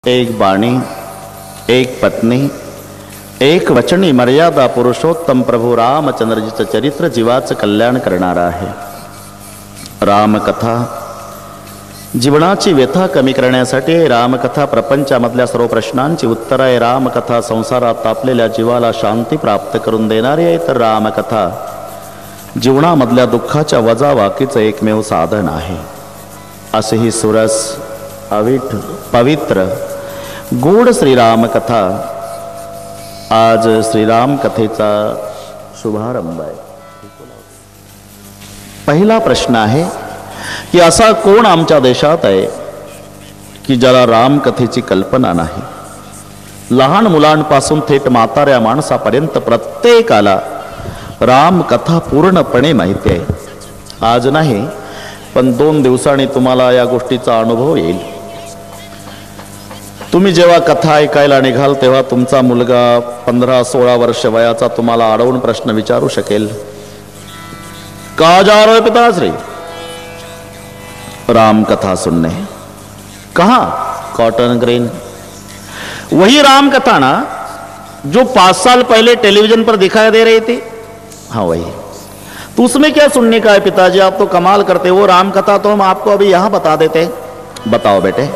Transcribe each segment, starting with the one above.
एक बाणी, एक पत्नी, एक वचनी मर्यादा पुरुषोत्तम प्रभू रामचंद्रजीचं चरित्र जीवाचं कल्याण करणारं आहे. रामकथा जीवनाची व्यथा कमी करण्यासाठी, रामकथा प्रपंचामधल्या सर्व प्रश्नांची उत्तर आहे. रामकथा संसारात तापलेल्या जीवाला शांती प्राप्त करून देणारी आहे, तर रामकथा जीवनामधल्या दुःखाच्या वजावाकीचं एकमेव साधन आहे. असे ही सुरस अविठ पवित्र गोड श्रीरामकथा आज श्रीराम कथेचा शुभारंभ आहे. पहिला प्रश्न आहे की असा कोण आमच्या देशात आहे की ज्याला रामकथेची कल्पना नाही. लहान मुलांपासून थेट म्हाताऱ्या माणसापर्यंत प्रत्येकाला रामकथा पूर्णपणे माहिती आहे. आज नाही पण 2 दिवसांनी तुम्हाला या गोष्टीचा अनुभव येईल. तुम्ही जेव्हा कथा ऐकायला निघाल तेव्हा तुमचा मुलगा 15-16 वर्ष वयाचा तुम्हाला अडवून प्रश्न विचारू शकेल. कहाँ जा रहे हो पिताश्री? राम कथा सुनने. कहाँ? Cotton green. वही राम कथा ना जो 5 साल पहले टेलीविजन पर दिखाई दे रही थी? हाँ वही. तो उसमें क्या सुनने का है पिताजी, आप तो कमाल करते. वो राम कथा तो हम आपको अभी यहां बता देते. बताओ बेटे.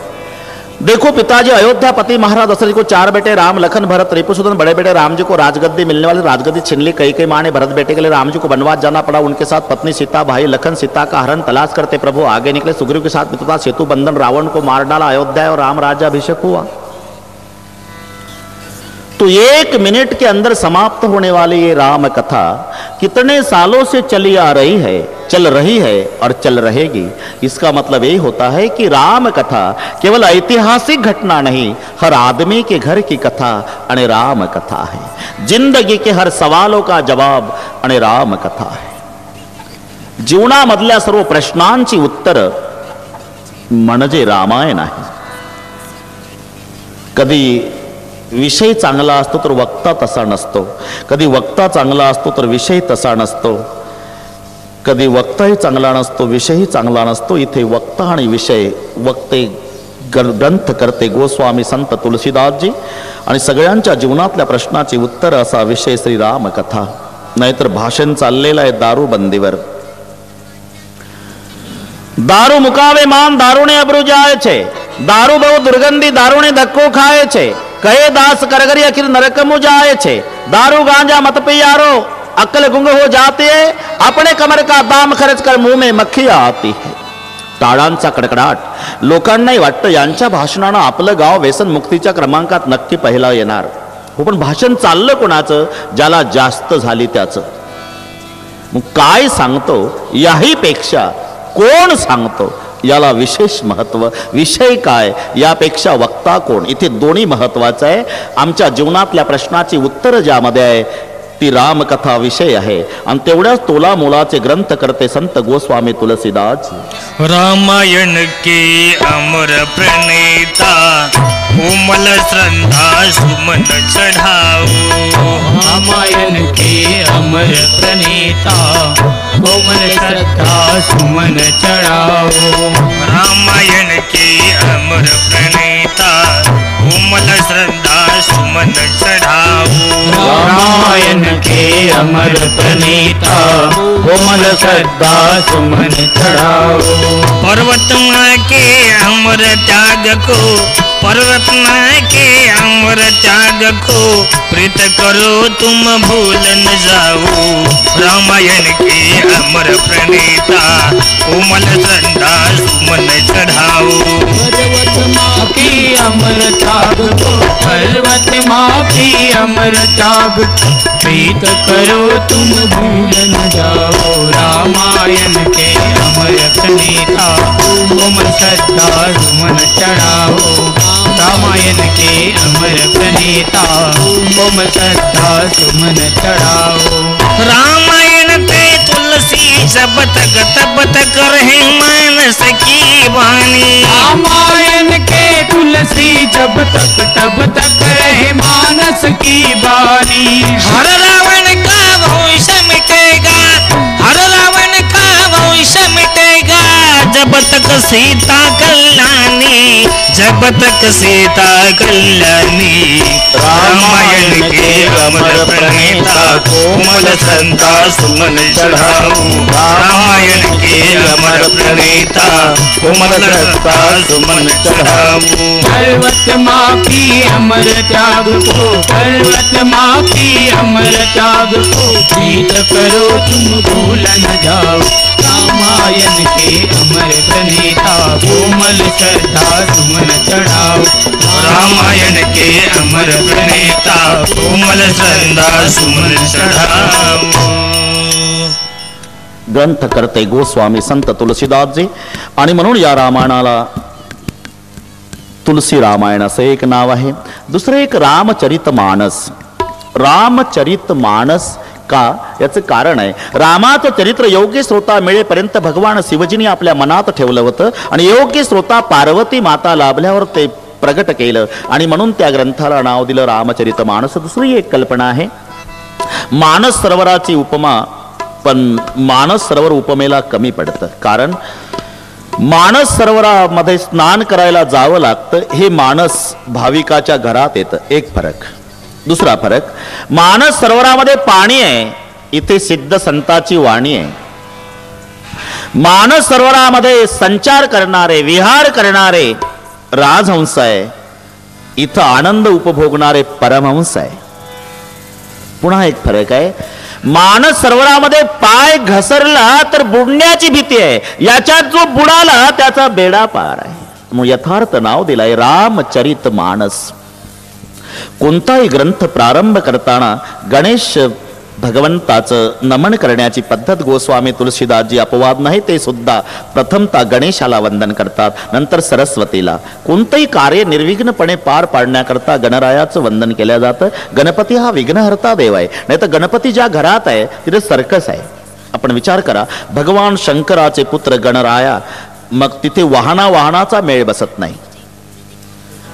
देखो पिताजी, अयोध्यापति महाराज दशरथ को 4 बेटे राम, लखन, भरत, रिपुसुदन. बड़े बेटे राम जी को राजगद्दी मिलने वाली राजगद्दी छीन ली. कई माँ ने भरत बेटे के लिए राम जी को वनवास जाना पड़ा. उनके साथ पत्नी सीता, भाई लखन. सीता का हरण तलाश करते प्रभु आगे निकले. सुग्रीव के साथ मित्रता, सेतु बंधन, रावण को मार डाला. अयोध्या और राम राज्याभिषेक हुआ. तो 1 मिनट के अंदर समाप्त होने वाली ये राम कथा कितने सालों से चली आ रही है, चल रही है और चल रहेगी. इसका मतलब यही होता है कि राम कथा केवल ऐतिहासिक घटना नहीं, हर आदमी के घर की कथा आणि राम कथा है. जिंदगी के हर सवालों का जवाब आणि राम कथा है. जीवनामधल्या सर्व प्रश्नांची उत्तर म्हणजे रामायण आहे. कधी विषय चांगला असतो तर वक्ता तसा नसतो. कधी वक्ता चांगला असतो तर विषय तसा नसतो. कधी वक्ताही चांगला नसतो, विषयही चांगला नसतो. इथे वक्ता आणि विषय, वक्ते ग्रंथ करते गोस्वामी संत तुलसीदासजी आणि सगळ्यांच्या जीवनातल्या प्रश्नाची उत्तर असा विषय श्रीराम कथा. नाहीतर भाषण चाललेलं आहे दारूबंदीवर. दारू मुकावे मान, दारूने अब्रू जाय છે. दारू બહુ દુર્ગંધી, દારૂને ધક્કો ખાય છે. કહે દાસ કરગરી આખિર નરકમુ જાય છે. दारू गांजा मत पियारो, अक्ल गुंग हो जाती है. अपने कमर का दाम खर्च कर मुंह में मक्खियां आती है. टाळांचा कडकडाट. लोकांनाही वाटतं यांच्या भाषणानं आपलं गाव व्यसन मुक्तीच्या क्रमांकात नक्की पहिला येणार. हो पण भाषण चाललं कोणाचं? ज्याला जास्त झाली त्याचं. मग काय सांगतो याही पेक्षा कोण सांगतो याला विशेष महत्व. विषय काय यापेक्षा वक्ता कोण इथे दोन्ही महत्वाचं आहे. आमच्या जीवनातल्या प्रश्नाची उत्तर ज्यामध्ये आहे ती रामकथा विषय आहे. आणि तेवढ्याच तोला मोलाचे ग्रंथ करते संत गोस्वामी तुलसीदास. रामायण के अमर प्रणेता, कोमल श्रद्धा सुमन चढ़ाओ. रामायण के अमर प्रणेता, कोमल श्रद्धा सुमन चढ़ाओ. रामायण के अमर प्रणेता, कोमल श्रद्धा सुमन चढ़ाओ. रामायण के अमर प्रणेता, कोमल श्रद्धा सुमन चढ़ाओ. पर्वत के अमर त्याग को, पर्वत के अमर त्याग को प्रीत करो तुम भूल न जाओ. रामायण के अमर प्रणेता, कोमल श्रद्धा सुमन चढ़ाओ. पर्वत माँ की अमर त्याग को, पर्वत माँ की अमर त्याग प्रीत करो तुम भूल न जाओ. रामायण के अमर प्रणेता, कोमल श्रद्धा सुमन चढ़ाओ. रामायण के अमर प्रणेता, कोमल श्रद्धा सुमन चढ़ाओ. रामायण ते तुलसी जबत गतबत करहे मानस की वाणी. रामायण के तुलसी जब तक तब तक रहे मानस की बानी. हर रावण का भविष्य मिटेगा, हर रावण का भविष्य मिटेगा. जब तक सीता कल्याणी जग जब तक सीता कल्याणी रामायण के अमर प्रणेता कोमल श्रद्धा सुमन चढ़ाऊं रामायण के अमर प्रणेता कोमल श्रद्धा सुमन चढ़ाऊं पर्वत मापी अमर त्याग को पर्वत मापी अमर त्याग को प्रीत करो तुम भूल न जाओ रामायण के अमर प्रणेता कोमल श्रद्धा सुमन चढ़ाओ रामायण के अमर प्रणेता कोमल श्रद्धा सुमन चढ़ाऊं। ग्रंथ करते गोस्वामी संत तुलसीदासजी आणि म्हणून या रामायणाला तुलसी रामायण असं एक नाव आहे. दुसरं एक रामचरित मानस. रामचरित मानस का याचं कारण आहे, रामाचं चरित्र योग्य श्रोता मिळेपर्यंत भगवान शिवजींनी आपल्या मनात ठेवलं होतं आणि योग्य श्रोता पार्वती माता लाभल्यावर ते प्रगट केलं आणि म्हणून त्या ग्रंथाला नाव दिलं रामचरित मानस. दुसरी एक कल्पना आहे मानस सरोवराची उपमा, पण मानस सरोवर उपमेला कमी पडतं. कारण मानस सरोवरामध्ये स्नान करायला जावं लागतं, हे मानस भाविकाच्या घरात येतं. एक फरक. दुसरा फरक, मानस सरोवरामध्ये पाणी आहे, इथे सिद्ध संताची वाणी आहे. मानस सरोवरामध्ये संचार करणारे विहार करणारे राजहंस आहे, इथं आनंद उपभोगणारे परमहंस आहे. पुन्हा एक फरक आहे, मानस सरोवरामध्ये पाय घसरला तर बुडण्याची भीती आहे, याच्यात जो बुडाला त्याचा बेडा पार आहे. मग यथार्थ नाव दिलाय रामचरित मानस. कोणताही ग्रंथ प्रारंभ करताना गणेश भगवंताचं नमन करण्याची पद्धत गोस्वामी तुलसीदासजी अपवाद नाही, ते सुद्धा प्रथमतः गणेशाला वंदन करतात, नंतर सरस्वतीला. कोणतंही कार्य निर्विघ्नपणे पार पाडण्याकरता गणरायाचं वंदन केलं जातं. गणपती हा विघ्नहर्ता देव आहे, नाही तर गणपती ज्या घरात आहे तिथे सर्कस आहे. आपण विचार करा, भगवान शंकराचे पुत्र गणराया, मग तिथे वाहनाचा मेळ बसत नाही.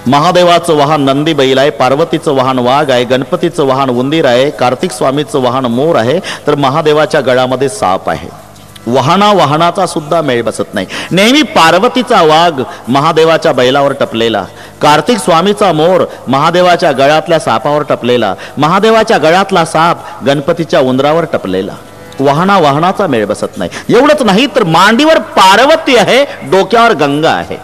महादेवाचं वाहन नंदी बैल आहे, पार्वतीचं वाहन वाघ आहे, गणपतीचं वाहन उंदीर आहे, कार्तिक स्वामीचं वाहन मोर आहे, तर महादेवाच्या गळामध्ये साप आहे. वाहनाचा सुद्धा मेळ बसत नाही. नेहमी पार्वतीचा वाघ महादेवाच्या बैलावर टपलेला, कार्तिक स्वामीचा मोर महादेवाच्या गळ्यातल्या सापावर टपलेला, महादेवाच्या गळ्यातला साप गणपतीच्या उंदरावर टपलेला. वाहनाचा मेळ बसत नाही. एवढंच नाही तर मांडीवर पार्वती आहे, डोक्यावर गंगा आहे,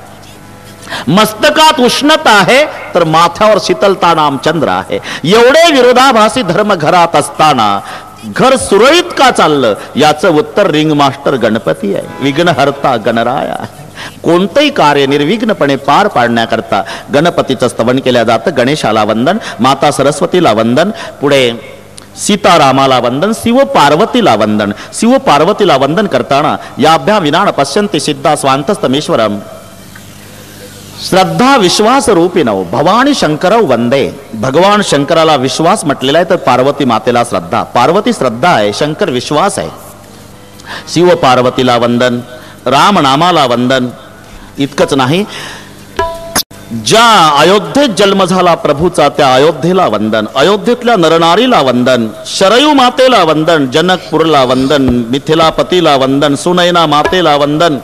मस्तकात उष्णता आहे तर माथ्यावर शीतलता नाम चंद्र आहे. एवढे विरोधाभासी धर्म घरात असताना घर सुरळीत का चाललं याचं उत्तर रिंग मास्टर गणपती आहे, विघ्नहर्ता गणराया आहे. कोणतंही कार्य निर्विघ्नपणे पार पाडण्याकरता गणपतीचं स्तवन केलं जातं. गणेशाला वंदन, माता सरस्वतीला वंदन, पुढे सीतारामाला वंदन, शिव पार्वतीला वंदन. शिव पार्वतीला वंदन करताना याभ्यां विना न पश्यन्ति सिद्धा स्वांतस्तमेश्वरम श्रद्धा विश्वास रूपिणव भवानी शंकरव वंदे. भगवान शंकराला विश्वास म्हटलेला आहे, तर पार्वती मातेला श्रद्धा. पार्वती श्रद्धा आहे, शंकर विश्वास आहे. शिव पार्वतीला वंदन, राम नामाला वंदन. इतकंच नाही, ज्या अयोध्येत जन्म झाला प्रभूचा त्या अयोध्येला वंदन, अयोध्येतल्या नरनारीला वंदन, शरयू मातेला वंदन, जनकपूरला वंदन, मिथिलापतीला वंदन, सुनैना मातेला वंदन.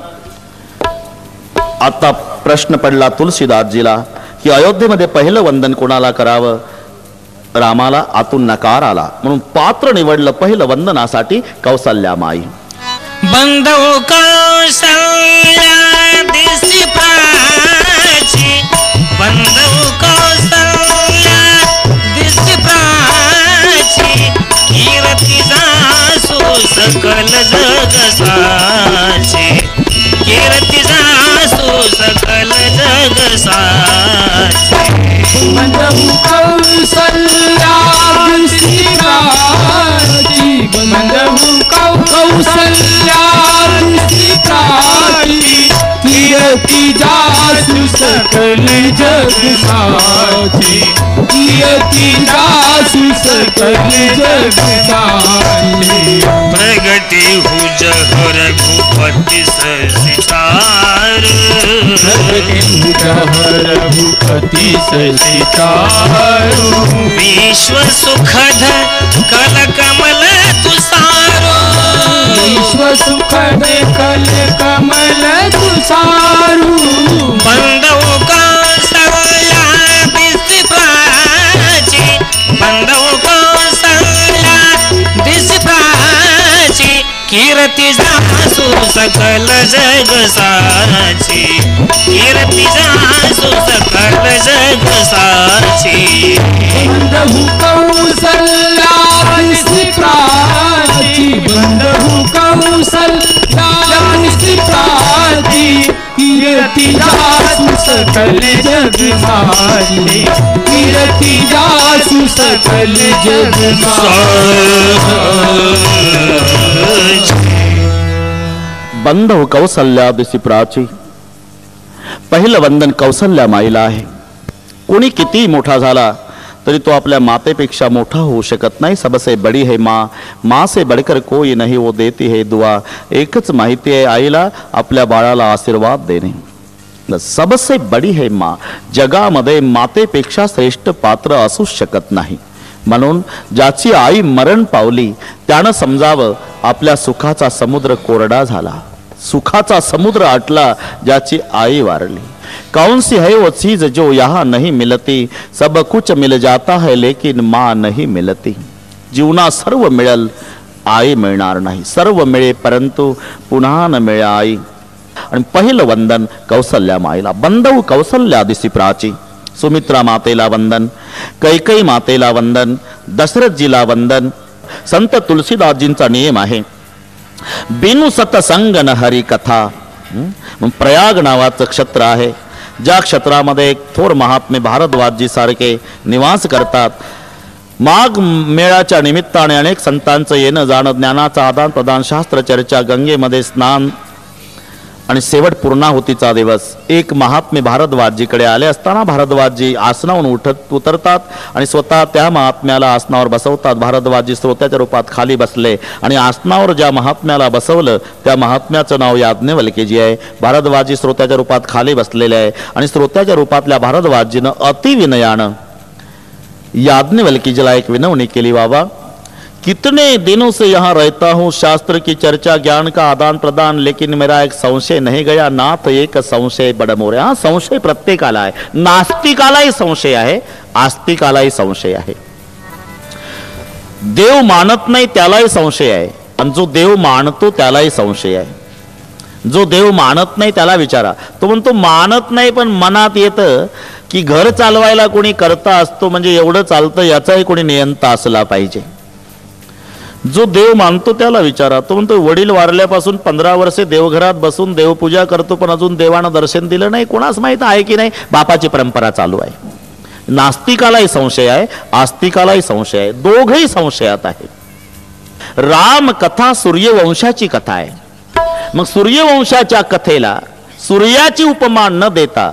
आता प्रश्न पडला तुलसीदासजीला की अयोध्येमध्ये पहिलं वंदन कोणाला करावं? रामाला. आतून नकार आला म्हणून पात्र निवडलं पहिलं वंदनासाठी कौसल्या माई. बंधू कौसल्या दिसी प्राची, बंधू कौसल्या दिसी प्राची, कीर्ती जासू सकल जग साची, कीर्ती जासू सकल जग साची. बंधू कौसल्या दिसी प्राची, बंधू कौसल्या दिसी प्राची, कीर्ती जासू सकल जग साची, कीर्ती जासू सकल जग साची. प्रगति हुज रघुपति ससिचार, प्रगति हुज रघुपति ससिचार, विश्व सुखद कल कमल तुसारो, विश्व सुखद कल कमल तुसारो. बंधु कौसल्या जासू सकल जग साची कीर्ती जासू सकल जग साची बंधु कौसल्या दिसी प्राची बंधु कौसल्या दिसी प्राची कीर्ती जासू सकल जग माची कीर्ती जासू सकल जग बंधव कौसल्या दिसी प्राची. पहिलं वंदन कौसल्या माईला आहे. कोणी किती मोठा झाला तरी तो आपल्या मातेपेक्षा मोठा होऊ शकत नाही. सबसे बडी है माँ, माँ से बढ़कर कोई नहीं, वो देती है दुआ. एकच माहिती आहे आईला आपल्या बाळाला आशीर्वाद देणे. सबसे बडी है माँ. जगामध्ये मातेपेक्षा श्रेष्ठ पात्र असू शकत नाही. म्हणून ज्याची आई मरण पावली त्यानं समजावं आपल्या सुखाचा समुद्र कोरडा झाला. सुखाचा समुद्र आटला ज्याची आई वारली. कौन सी है वो चीज जो यहाँ नहीं मिलती, सब कुछ मिल जाता है लेकिन माँ नहीं मिलती. जीवना सर्व मिळेल, आई मिळणार नाही. सर्व मिळे परंतु पुन्हा न मिळे आई. आणि पहिलं वंदन कौसल्या माईला. बंधव कौसल्या दिसी प्राची. सुमित्रा मातेला वंदन, कैकई मातेला वंदन, दशरथजीला वंदन. संत तुलसीदासजींचा नियम आहे, बिनु सतसंग न हरी कथा. प्रयाग नावाचं क्षेत्र आहे. ज्या क्षेत्रामध्ये एक थोर महात्मे भारद्वाजजी सारखे निवास करतात. माघ मेळाच्या निमित्ताने अनेक संतांचं येणं जाणं, ज्ञानाचा आदान प्रदान, शास्त्र चर्चा, गंगेमध्ये स्नान आणि शेवट पूर्णाहुतीचा दिवस. एक महात्मे भारद्वाजजीकडे आले असताना भारद्वाजजी आसनावरून उतरतात आणि स्वतः त्या महात्म्याला आसनावर बसवतात. भारद्वाजजी श्रोत्याच्या रूपात खाली बसले आणि आसनावर ज्या महात्म्याला बसवलं त्या महात्म्याचं नाव याज्ञवल्क्यजी आहे. भारद्वाजजी श्रोत्याच्या रूपात खाली बसलेले आहे आणि श्रोत्याच्या रूपातल्या भारद्वाजजीनं अतिविनयानं याज्ञवल्क्यजीला एक विनवणी केली, बाबा कितने दिनों से यहाँ रहता हूँ, शास्त्र की चर्चा, ज्ञान का आदान प्रदान, लेकिन मेरा एक संशय नहीं गया. नाथ एक संशय बडमोरे. हा संशय प्रत्येकाला आहे. नास्तिकालाही संशय आहे, आस्तिकालाही संशय आहे. देव मानत नाही त्यालाही संशय आहे आणि जो देव मानतो त्यालाही संशय आहे. जो देव मानत नाही त्याला विचारा. तो म्हणतो मानत नाही पण मनात येतं की घर चालवायला कोणी करता असतो म्हणजे एवढं चालतं याचाही कोणी नियंता असला पाहिजे. जो देव मानतो त्याला विचारा. तो म्हणतो वडील वारल्यापासून 15 वर्षे देवघरात बसून देवपूजा करतो पण अजून देवानं दर्शन दिलं नाही. कोणास माहित आहे की नाही, बापाची परंपरा चालू आहे. नास्तिकालाही संशय आहे, आस्तिकालाही संशय आहे. दोघही संशयात आहे. राम कथा सूर्यवंशाची कथा आहे. मग सूर्यवंशाच्या कथेला सूर्याची उपमा न देता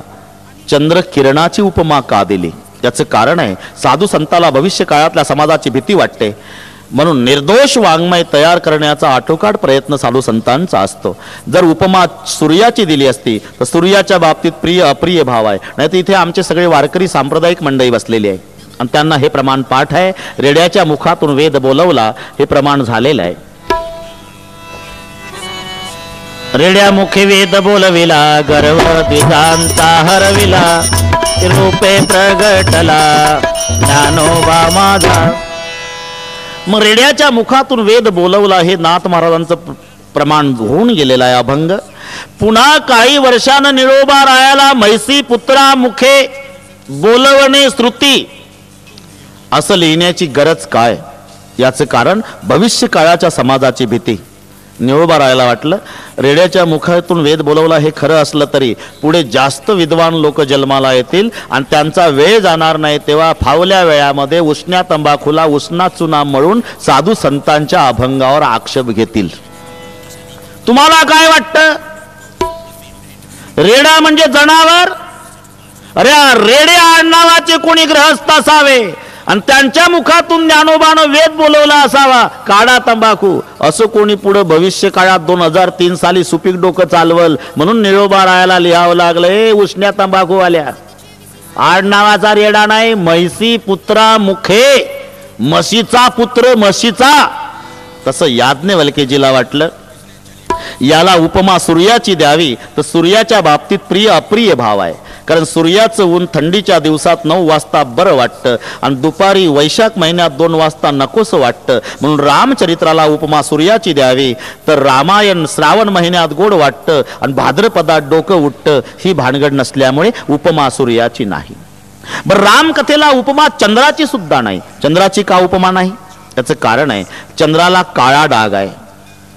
चंद्र किरणाची उपमा का दिली? त्याचं कारण आहे, साधू संताला भविष्य काळातल्या समाजाची भीती वाटते म्हणून निर्दोष वाङ्मय तयार करण्याचा आटोकाट प्रयत्न साधू संतांचा असतो. जर उपमा सूर्याची दिली असती तर सूर्याच्या बाबतीत प्रिय अप्रिय भाव आहे. नाही तर इथे आमचे सगळे वारकरी सांप्रदायिक मंडळी बसलेली आहे आणि त्यांना हे प्रमाण पाठ आहे. रेड्याच्या मुखातून वेद बोलवला हे प्रमाण झालेलं आहे. रेड्या मुखे वेद बोलविला, गर्व दिगांचा हरविला, रूपे प्रगटला ज्ञानोबा माझा. मग रेड्याच्या मुखातून वेद बोलवला हे नाथ महाराजांचं प्रमाण होऊन गेलेलं आहे. अभंग. पुन्हा काही वर्षानं निळोबा रायाला म्हैसी पुत्रा मुखे बोलवणे श्रुती असं लिहिण्याची गरज काय? याचं कारण भविष्य काळाच्या समाजाची भीती. निळोबा रायाला वाटलं रेड्याच्या मुखातून वेद बोलवला हे खरं असलं तरी पुढे जास्त विद्वान लोक जन्माला येतील आणि त्यांचा वेळ जाणार नाही, तेव्हा फावल्या वेळामध्ये उष्ण्या तंबाखूला उष्णा चुना मळून साधू संतांच्या अभंगावर आक्षेप घेतील. तुम्हाला काय वाटतं? रेडा म्हणजे जनावर? अरे रेडे आडनावाचे कोणी ग्रहस्थ असावे आणि त्यांच्या मुखातून ज्ञानोबानं वेद बोलवला असावा. काढा तंबाखू असं कोणी पुढे भविष्य काळात 2003 साली सुपीक डोकं चालवल म्हणून निळोबा रायाला लिहावं लागलं उष्ण्या तंबाखू आल्या. आडनावाचा रेडा नाही, म्हैसी पुत्रा मुखे, म्हशीचा पुत्र म्हशीचा. तसं याज्ञवल्क्यजीला वाटलं याला उपमा सूर्याची द्यावी तर सूर्याच्या बाबतीत प्रिय अप्रिय भाव आहे. कारण सूर्याचं ऊन थंडीच्या दिवसात 9 वाजता बरं वाटतं आणि दुपारी वैशाख महिन्यात 2 वाजता नकोसं वाटतं. म्हणून रामचरित्राला उपमा सूर्याची द्यावी. तर रामायण श्रावण महिन्यात गोड वाटतं आणि भाद्रपदात डोकं उठतं. ही भानगड नसल्यामुळे उपमा सूर्याची नाही. बरं, रामकथेला उपमा चंद्राची सुद्धा नाही. चंद्राची का उपमा नाही? त्याचं कारण आहे, चंद्राला काळा डाग आहे.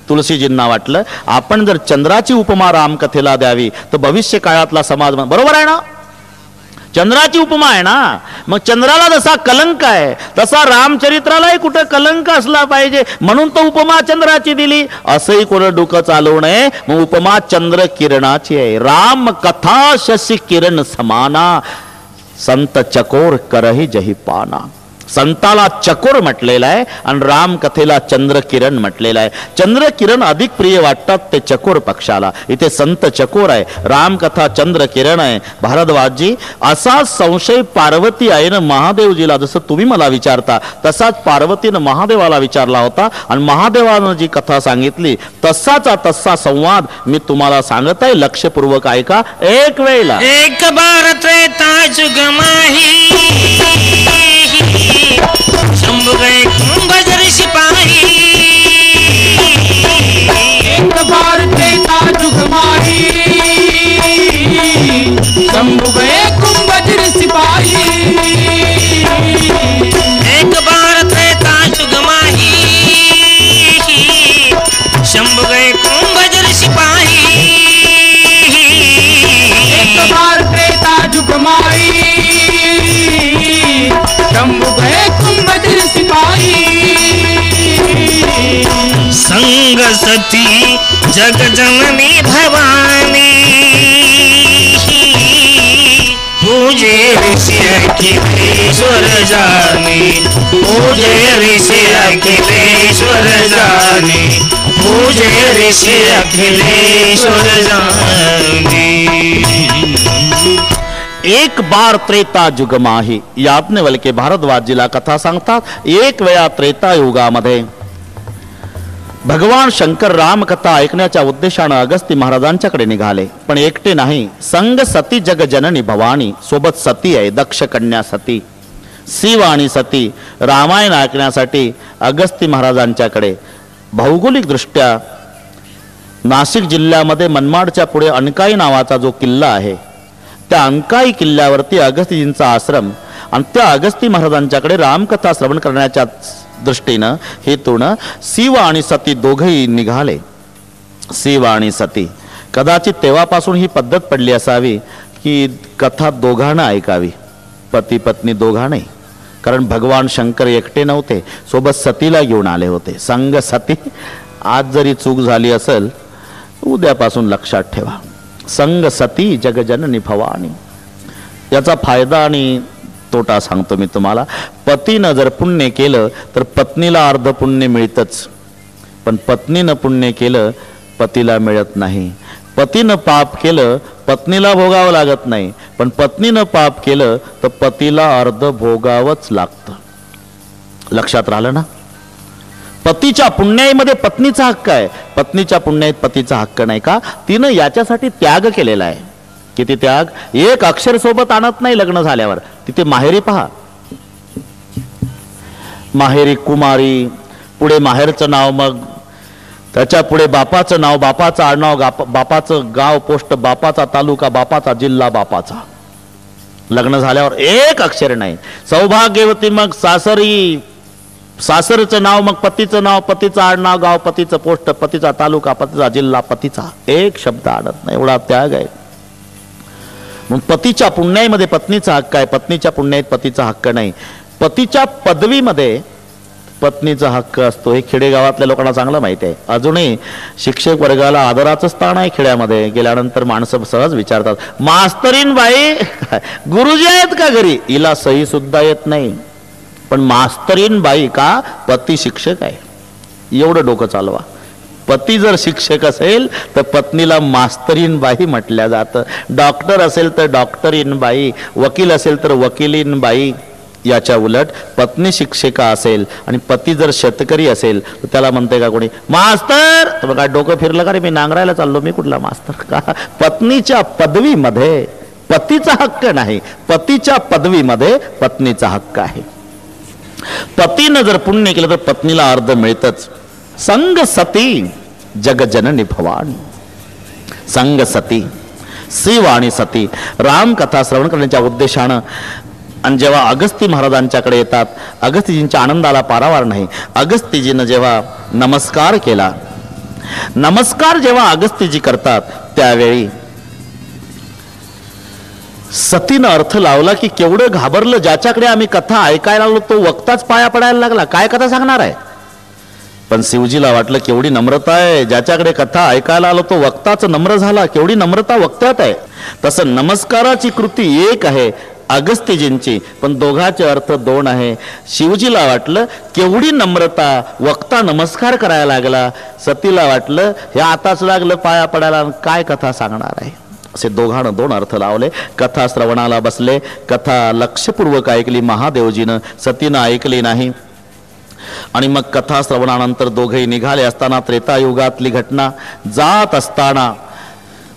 तुलसीजींना वाटलं आपण जर चंद्राची उपमा रामकथेला द्यावी तर भविष्य काळातला समाज, बरोबर आहे ना, चंद्राची उपमा आहे ना. मग चंद्राला जसा कलंक आहे तसा रामचरित्रालाही कुठं कलंक असला पाहिजे, म्हणून तो उपमा चंद्राची दिली. असंही कोण डोकं चालवू नये. मग उपमा चंद्र किरणाची आहे. राम कथा शशी किरण समाना, संत चकोर करही जही पाना. संताला चकोर म्हटलेलं आहे आणि रामकथेला चंद्रकिरण म्हटलेलं आहे. चंद्रकिरण अधिक प्रिय वाटतात ते चकोर पक्षाला. इथे संत चकोर आहे, रामकथा चंद्रकिरण आहे. भारद्वाजजी, असा संशय पार्वती आईनं महादेवजीला, जसं तुम्ही मला विचारता तसाच पार्वतीनं महादेवाला विचारला होता आणि महादेवानं जी कथा सांगितली तसाचा तसा संवाद मी तुम्हाला सांगत आहे. लक्षपूर्वक ऐका. एक वेळेला एक बार त्रेता जुग माही, शंभु गए कुंभजर सिपाही. एक बार त्रेता जुग माही, शंभु गए कुंभजर सिपाही. एक बार त्रेता जुग माही, शंभु गए कुंभजर सिपाही. एक बार त्रेता जुग माही, शंभु गए कुंभजर सिपाही. संग सती जग जननी भवानी, पूजे ऋषि अखिलेश्वर जानी. पूजे ऋषि अखिलेश्वर जानी. पूजे ऋषि अखिलेश्वर जानी. एक बार त्रेता युग माही. याज्ञवल्के भारद्वाजजीला कथा सांगतात. एक वेळा त्रेता युगामध्ये भगवान शंकर रामकथा ऐकण्याच्या उद्देशानं अगस्ती महाराजांच्याकडे निघाले. पण एकटे नाही, संग सती जग जननी भवानी. सोबत सती आहे, दक्ष कन्या सती. शिव आणि सती रामायण ऐकण्यासाठी अगस्ती महाराजांच्याकडे. भौगोलिक दृष्ट्या नाशिक जिल्ह्यामध्ये मनमाडच्या पुढे अनकाई नावाचा जो किल्ला आहे, त्या अंकाई किल्ल्यावरती अगस्तीजींचा आश्रम आणि त्या अगस्ती महाराजांच्याकडे रामकथा श्रवण करण्याच्या दृष्टीनं हेतूनं शिव आणि सती दोघेही निघाले. शिव आणि सती, कदाचित तेव्हापासून ही पद्धत पडली असावी की कथा दोघांना ऐकावी, पती पत्नी दोघांनाही. कारण भगवान शंकर एकटे नव्हते, सोबत सतीला घेऊन आले होते. संग सती. आज जरी चूक झाली असेल उद्यापासून लक्षात ठेवा. संग सती जगजननी भवानी. याचा फायदा आणि तोटा सांगतो मी तुम्हाला. पतीनं जर पुण्य केलं तर पत्नीला अर्ध पुण्य मिळतच, पण पत्नीनं पुण्य केलं पतीला मिळत नाही. पतीनं पाप केलं पत्नीला भोगावं लागत नाही, पण पत्नीनं पाप केलं तर पतीला अर्ध भोगावंच लागतं. लक्षात राहिलं ना. पतीच्या पुण्याईमध्ये पत्नीचा हक्क आहे, पत्नीच्या पुण्याईत पतीचा हक्क नाही. का? तिनं याच्यासाठी त्याग केलेला आहे. किती त्याग? एक अक्षर सोबत आणत नाही लग्न झाल्यावर. तिथे माहेरी पहा, माहेरी कुमारी, पुढे माहेरचं नाव, मग त्याच्या पुढे बापाचं नाव, बापाचं आडनाव, बापाचं गाव, पोस्ट, बापाचा तालुका, बापाचा जिल्हा, बापाचा. लग्न झाल्यावर एक अक्षर नाही. सौभाग्यवती मग सासरी, सासरचं नाव, मग पतीचं नाव, पतीचं आडनाव, गाव, पतीचं पोस्ट, पतीचा तालुका, पतीचा जिल्हा, पतीचा. एक शब्द आणत नाही. एवढा त्याग आहे. मग पतीच्या पुण्याईमध्ये पत्नीचा हक्क आहे, पत्नीच्या पुण्याईत पतीचा हक्क नाही. पतीच्या पदवीमध्ये पत्नीचा हक्क असतो. हे खेडेगावातल्या लोकांना चांगलं माहिती आहे. अजूनही शिक्षक वर्गाला आदराचं स्थान आहे खेड्यामध्ये. गेल्यानंतर माणसं सहज विचारतात, मास्तरीन बाई गुरुजी आहेत का घरी? हिला सही सुद्धा येत नाही, पण मास्तरीन बाई का? पती शिक्षक आहे. एवढं डोकं चालवा. पती जर शिक्षक असेल तर पत्नीला मास्तरीन बाई म्हटल्या जातं. डॉक्टर असेल तर डॉक्टरीन बाई, वकील असेल तर वकिलीन बाई. याच्या उलट पत्नी शिक्षिका असेल आणि पती जर शेतकरी असेल तर त्याला म्हणते का कोणी मास्तर? तर काय डोकं फिरलं का रे? मी नांगरायला चाललो, मी कुठला मास्तर? का? पत्नीच्या पदवीमध्ये पतीचा हक्क नाही, पतीच्या पदवीमध्ये पत्नीचा हक्क आहे. पतीनं जर पुण्य केलं तर पत्नीला अर्ध मिळतच. संग सती जगजननी भवानी. संग सती, शिव आणि सती रामकथा श्रवण करण्याच्या उद्देशानं आणि जेव्हा अगस्ती महाराजांच्याकडे येतात, अगस्तीजींच्या आनंदाला पारावार नाही. अगस्तीजीनं जेव्हा नमस्कार केला, नमस्कार जेव्हा अगस्तीजी करतात त्यावेळी सतीनं अर्थ लावला की केवढं घाबरलं, ज्याच्याकडे आम्ही कथा ऐकायला लागलो तो वक्ताच पाया पडायला लागला, काय कथा सांगणार आहे. पण शिवजीला वाटलं केवढी नम्रता आहे, ज्याच्याकडे कथा ऐकायला आलो तो वक्ताच नम्र झाला, केवढी नम्रता वक्त्यात आहे. तसं नमस्काराची कृती एक आहे अगस्तीजींची, पण दोघांचे अर्थ दोन आहे. शिवजीला वाटलं केवढी नम्रता, वक्ता नमस्कार करायला लागला. सतीला वाटलं हे आताच लागलं पाया पडायला, काय कथा सांगणार आहे. असे दोघांना दोन अर्थ लावले. कथा श्रवणाला बसले, कथा लक्षपूर्वक ऐकली महादेवजीनं, सतीनं ऐकली नाही. आणि मग कथा श्रवणानंतर दोघेही निघाले असताना त्रेतायुगातली घटना. जात असताना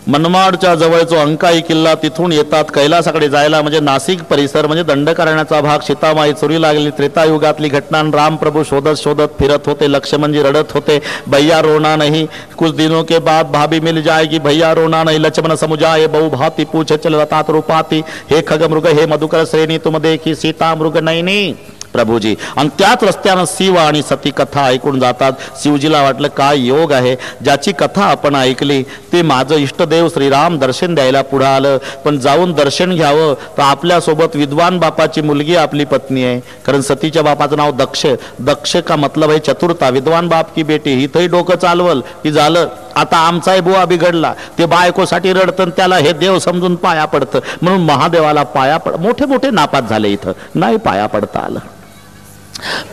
मनमाडच्या जवळ जो अंकाई किल्ला, तिथून येतात कैलासाकडे जायला, म्हणजे नाशिक परिसर, म्हणजे दंडकारण्याचा भाग. सीतामाई चोरी लागली, त्रेतायुगातली घटना. राम प्रभू शोधत शोधत फिरत होते, लक्ष्मणजी रडत होते, भैया रोना नहीं, कुछ दिनों के बाद भाभी मिल जाएगी, भैया रोना नहीं, लक्ष्मण समुझाए बहु भांति, पूछे चल तात रूपाती, हे खग मृग हे मधुकर श्रेणी, तुम देखी सीता मृग नहीं प्रभूजी. आणि त्याच रस्त्यानं शिव आणि सती कथा ऐकून जातात. शिवजीला वाटलं काय योग आहे, ज्याची कथा आपण ऐकली ते माझं इष्टदेव श्रीराम दर्शन द्यायला पुढं आलं. पण जाऊन दर्शन घ्यावं तर आपल्यासोबत विद्वान बापाची मुलगी आपली पत्नी आहे. कारण सतीच्या बापाचं नाव दक्ष. दक्ष का मतलब आहे चतुरता. विद्वान बाप की बेटी, हिथंही डोकं चालवल की झालं आता आमचाही बुवा बिघडला. ते बायकोसाठी रडतं, त्याला हे देव समजून पाया पडतं. म्हणून महादेवाला पाया मोठे मोठे नापात झाले, इथं नाही पाया पडता आलं.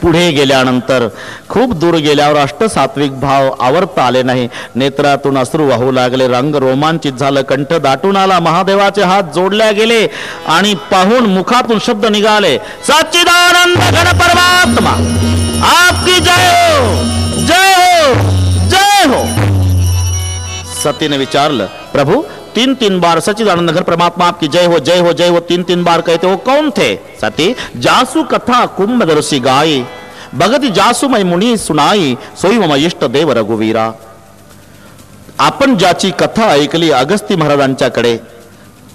पुढे गेल्यानंतर खूप दूर गेल्यावर अष्टसात्विक भाव आवरता आले नाही. नेत्रातून अश्रू वाहू लागले, रंग रोमांचित झालं, कंठ दाटून आला. महादेवाचे हात जोडल्या गेले आणि पाहून मुखातून शब्द निघाले, सच्चिदानंद गण परमात्मा आपकी जय हो, जय हो, जय हो. सतीने विचारलं, प्रभु 3-3 बार सच्चिदानंद घन परमात्मा आपकी जय हो, जय हो, जय हो 3-3 बार कहते हो, कौन थे. सती, जासु कथा कुंभदर्शी गाई, भगति जासु मैं मुनी सुनाई, सोई मम इष्ट देव रघुवीरा. आपण ज्याची कथा ऐकली अगस्ती महाराजांच्याकडे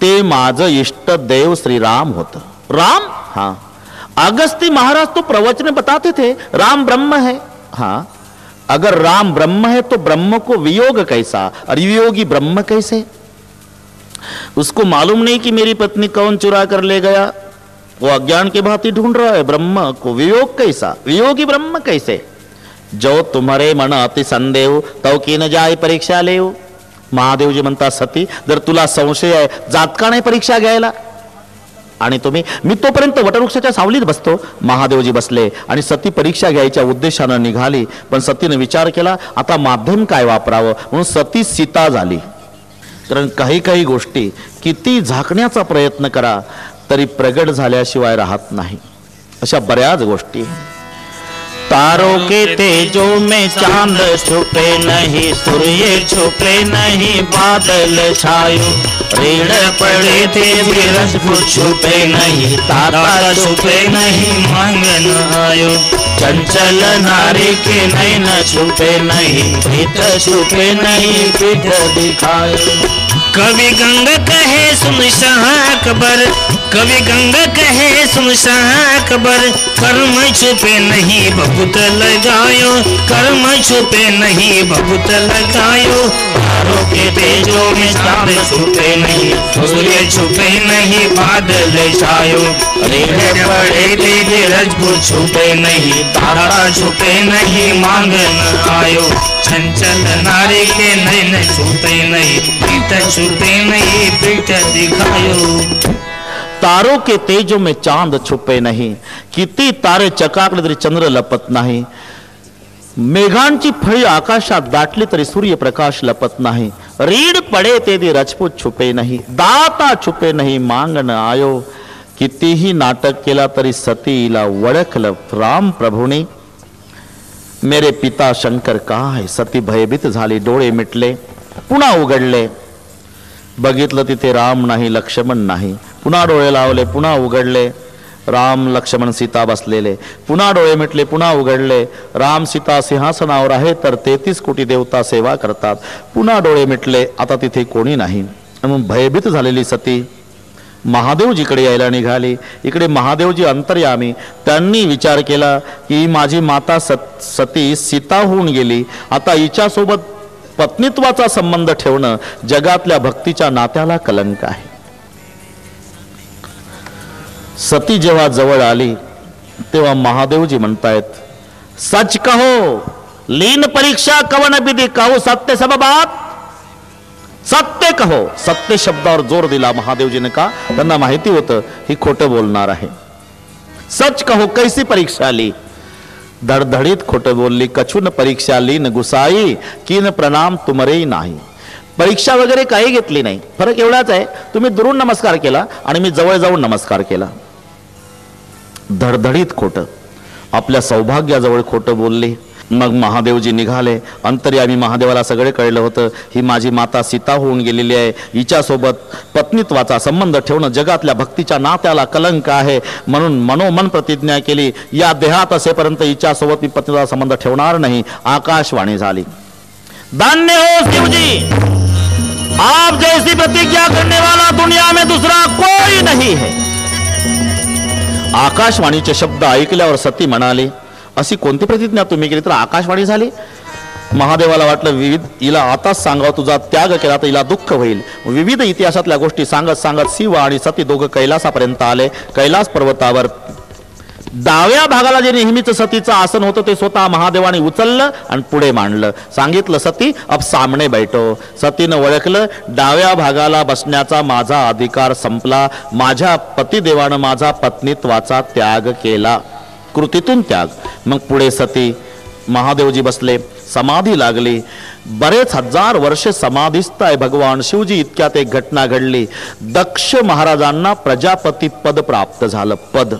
ते माझं इष्ट देव श्रीराम होतं. राम, हाँ. अगस्ती महाराज तो प्रवचन बताते थे राम ब्रह्म है. हाँ, अगर राम ब्रह्म है तो ब्रह्म को वियोग कैसा, और वियोगी ब्रह्म कैसे. उसको मालूम नहीं कि मेरी पत्नी कौन चुरा कर ले गया, वो अज्ञान के भांति ढूंढ रहा है ब्रह्म को. वियोग कैसा, वियोगी ब्रह्म कैसे. जो तुम्हारे मन अति संदेव तो की न जाय परीक्षा लेव. महादेवजी म्हणतात, सती जर तुला संशय आहे जात का नाही परीक्षा घ्यायला. आणि तुम्ही, मी तोपर्यंत वटवृक्षाच्या सावलीत बसतो. महादेवजी बसले आणि सती परीक्षा घ्यायच्या उद्देशानं निघाली. पण सतीने विचार केला आता माध्यम काय वापरावं, म्हणून सती सीता झाली. कारण काही काही गोष्टी किती झाकण्याचा प्रयत्न करा तरी प्रगट झाल्याशिवाय राहत नाही. अशा बऱ्याच गोष्टी. तारों के तेजों में चांद छुपे नहीं, सूर्य छुपे नहीं, बादल छायो, ऋण पड़े थे बिरस छुपे नहीं, तारा छुपे नहीं, मांगन आयो, चंचल नारी के नैन छुपे नहीं, प्रीत छुपे नहीं, पीठ दिखायो. कवि गंग कहे सुन शाह अकबर, कवि गंग कहे सुन शाह अकबर, कर्म छुपे नहीं बहुत लगायो, कर्म छुपे नहीं बहुत लगायो. तारों के तेजों में चांद छुपे नहीं, सूर्य छुपे नहीं, बादल छायो, ऋण पड़े थे रजपुर छुपे नहीं, तारा छुपे नहीं, मांगन आयो, चंचल नारी के नैन छुपे नहीं, पीठ छुपे नहीं, पीठ दिखायो. तारों के तेजों में चांद छुपे नहीं, किती तारे चकाकले तरी चंद्र लपत नाही, मेघांची फळी आकाशात दाटली तरी सूर्यप्रकाश लपत नाही, रीड पडे ते रजपूत छुपे नहीं, दाता छुपे नहीं, मांगन आयो. कितीही नाटक केला तरी सतीला ओळखलं राम प्रभूने. मेरे पिता शंकर कहाँ है. सती भयभीत झाली, डोळे मिटले, पुन्हा उघडले. बघितलं तिथे राम नाही, लक्ष्मण नाही. पुन्हा डोळे लावले, पुन्हा उघडले, राम लक्ष्मण सीता बसलेले. पुन्हा डोळे मिटले, पुन्हा उघडले, राम सीता सिंहासनावर आहे तर 33 कोटी देवता सेवा करतात. पुन्हा डोळे मिटले, आता तिथे कोणी नाही. म्हणून भयभीत झालेली सती महादेवजीकडे यायला निघाली. इकडे महादेवजी अंतर्यामी, त्यांनी विचार केला की माझी माता सती सीता होऊन गेली, आता हिच्यासोबत पत्नीत्वाचा संबंध ठेवणं जगातल्या भक्तीच्या नात्याला कलंक आहे. सती जेव्हा जवळ आली तेव्हा महादेवजी म्हणतायत, सच कहो लीन परीक्षा कवन विधी कहो सत्य सब बात. सत्य कहो, सत्य शब्दावर जोर दिला महादेवजीने. का? त्यांना माहिती होतं ही खोटं बोलणार आहे. सच कहो कैसी परीक्षा ली, धडधडीत खोटं बोलली. कछुन परीक्षा लीन गुसाई, किन प्रणाम तुमरे नाही. परीक्षा वगैरे काही घेतली नाही. फरक एवढाच आहे, तुम्ही दुरून नमस्कार केला आणि मी जवळ जाऊन नमस्कार केला. धडधडीत खोटं, आपल्या सौभाग्याजवळ खोटं बोलली. मग महादेवजी निघाले. अंतर्यामी महादेवाला सगळे कळलं होतं ही माझी माता सीता होऊन गेलेली आहे, हिच्यासोबत पत्नीत्वाचा संबंध ठेवणं जगातल्या भक्तीच्या नात्याला कलंक आहे. म्हणून मनोमन प्रतिज्ञा केली, या देहात असेपर्यंत हिच्यासोबत मी पत्नीचा संबंध ठेवणार नाही. आकाशवाणी झाली, धन्य हो शिवजी, आप जैसी प्रतिज्ञा करने वाला दुनिया में दूसरा कोई नहीं है. आकाशवाणीचे शब्द ऐकल्यावर सती म्हणाली, अशी कोणती प्रतिज्ञा तुम्ही केली तर आकाशवाणी झाली? महादेवाला वाटलं विविध हिला आताच सांगावं, तुझा त्याग केला तर हिला दुःख होईल. विविध इतिहासातल्या गोष्टी सांगत सांगत शिव आणि सती दोघं कैलासापर्यंत आले. कैलास पर्वतावर डाव्या भागाला जे नेहमीच सतीचं आसन होतं ते स्वतः महादेवाने उचललं आणि पुढे मांडलं. सांगितलं, सती अब सामने बैठो. सतीनं ओळखलं, डाव्या भागाला बसण्याचा माझा अधिकार संपला. माझ्या पतिदेवानं माझा पत्नीत्वाचा त्याग केला, कृतीतून त्याग. मग पुढे सती महादेवजी बसले, समाधी लागली. बरेच हजार वर्ष समाधीस्थ आहे भगवान शिवजी. इतक्यात एक घटना घडली. दक्ष महाराजांना प्रजापती पद प्राप्त झालं. पद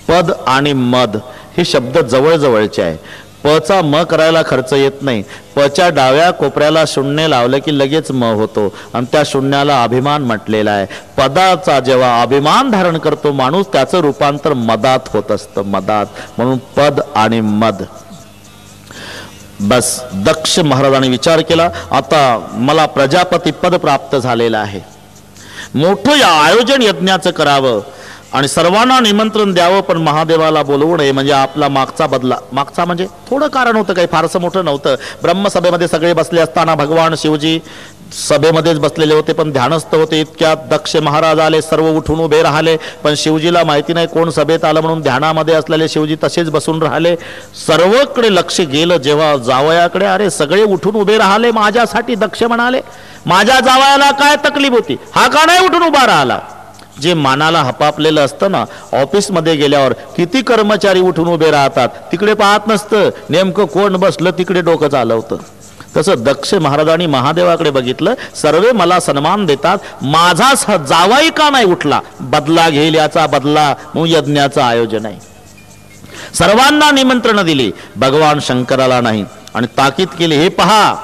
पद आणि मद हे शब्द जवळजवळचे आहे. पचा म करायला खर्च येत नाही. पच्या डाव्या कोपऱ्याला शून्य लावलं की लगेच म होतो आणि त्या शून्याला अभिमान म्हटलेला आहे. पदाचा जेव्हा अभिमान धारण करतो माणूस त्याचं रूपांतर मदात होत असतं, मदात. म्हणून पद आणि मद. बस दक्ष महाराजांनी विचार केला, आता मला प्रजापती पद प्राप्त झालेलं आहे, मोठं या आयोजन यज्ञाचं करावं आणि सर्वांना निमंत्रण द्यावं, पण महादेवाला बोलवू नये म्हणजे आपला मागचा बदला. मागचा म्हणजे थोडं कारण होतं, काही फारसं मोठं नव्हतं. ब्रह्मसभेमध्ये सगळे बसले असताना भगवान शिवजी सभेमध्येच बसलेले होते पण ध्यानस्थ होते. इतक्यात दक्ष महाराज आले, सर्व उठून उभे राहिले. पण शिवजीला माहिती नाही कोण सभेत आलं म्हणून ध्यानामध्ये असलेले शिवजी तसेच बसून राहिले. सर्वकडे लक्ष गेलं जेव्हा जावयाकडे, अरे सगळे उठून उभे राहिले माझ्यासाठी. दक्ष म्हणाले, माझ्या जावयाला काय तकलीफ होती, हा का नाही उठून उभा राहिला? जे मानाला हपापलेलं असतं ना, ऑफिसमध्ये गेल्यावर किती कर्मचारी उठून उभे राहतात, तिकडे पाहत नसतं नेमकं कोण बसलं, तिकडे डोकं चालवतं. तसं दक्ष महाराजांनी महादेवाकडे बघितलं, सर्वे मला सन्मान देतात, माझाच जावाई का नाही उठला? बदला घेईल याचा बदला म्हणून यज्ञाचं आयोजन आहे. सर्वांना निमंत्रण दिली, भगवान शंकराला नाही. आणि ताकीद केली, हे पहा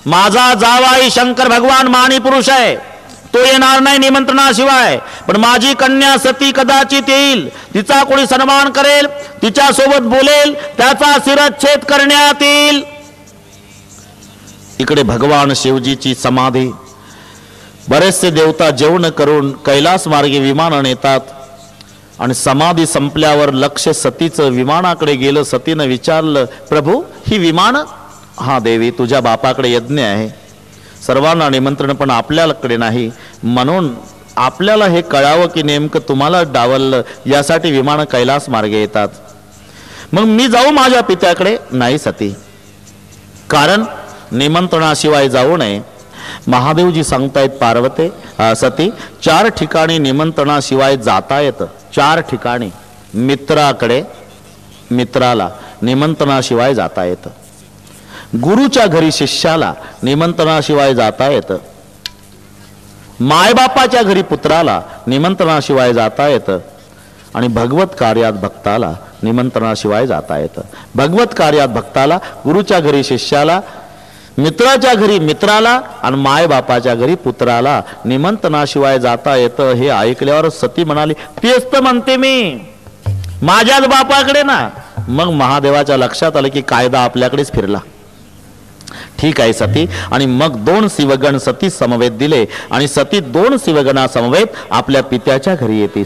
माझा जावाई शंकर भगवान मानी पुरुष आहे, तो येणार नाही निमंत्रणाशिवाय, पण माझी कन्या सती कदाचित येईल, तिचा कोणी सन्मान करेल, तिच्या सोबत बोलेल, त्याचा शिरच्छेद करण्यात येईल. इकडे भगवान शिवजीची समाधी. बरेचसे देवता जेवण करून कैलास मार्गे विमानं नेतात आणि समाधी संपल्यावर लक्ष सतीचं विमानाकडे गेलं. सतीनं विचारलं, प्रभू ही विमानं? हा देवी, तुझ्या बापाकडे यज्ञ आहे, सर्वांना निमंत्रण पण आपल्याकडे नाही, म्हणून आपल्याला हे कळावं की नेमकं तुम्हाला डावललं, यासाठी विमानं कैलास मार्गे येतात. मग मी जाऊ माझ्या पित्याकडे? नाही सती, कारण निमंत्रणाशिवाय जाऊ नये. महादेवजी सांगतायत, पार्वते सती 4 ठिकाणी निमंत्रणाशिवाय जाता येतं. 4 ठिकाणी. मित्राकडे, मित्राला निमंत्रणाशिवाय जाता येतं. गुरुच्या घरी शिष्याला निमंत्रणाशिवाय जाता येतं. मायबापाच्या घरी पुत्राला निमंत्रणाशिवाय जाता येतं. आणि भगवत कार्यात भक्ताला निमंत्रणाशिवाय जाता येतं. भगवत कार्यात भक्ताला, गुरुच्या घरी शिष्याला, मित्राच्या घरी मित्राला आणि मायबापाच्या घरी पुत्राला निमंत्रणाशिवाय जाता येतं हे ऐकल्यावर सती म्हणाली, तेच तर म्हणते मी, माझ्याच बापाकडे ना. मग महादेवाच्या लक्षात आलं की कायदा आपल्याकडेच फिरला. ठीक आहे सती. आणि मग 2 शिवगण सती समवेत दिले आणि सती 2 शिवगणा समवेत आपल्या पित्याच्या घरी येते.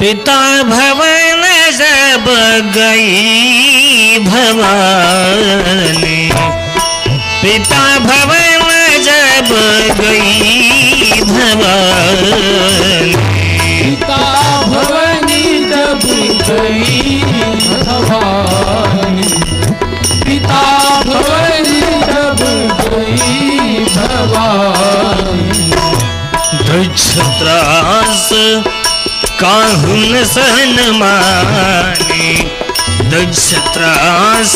पिता भवन जब गई भवानी, पिता भवन जब गई भवानी, पिता भवनी जब गई भवानी, पिता भवनी जब गई भवानी, दक्षत्रास काहुन सहन मानी, दक्षत्रास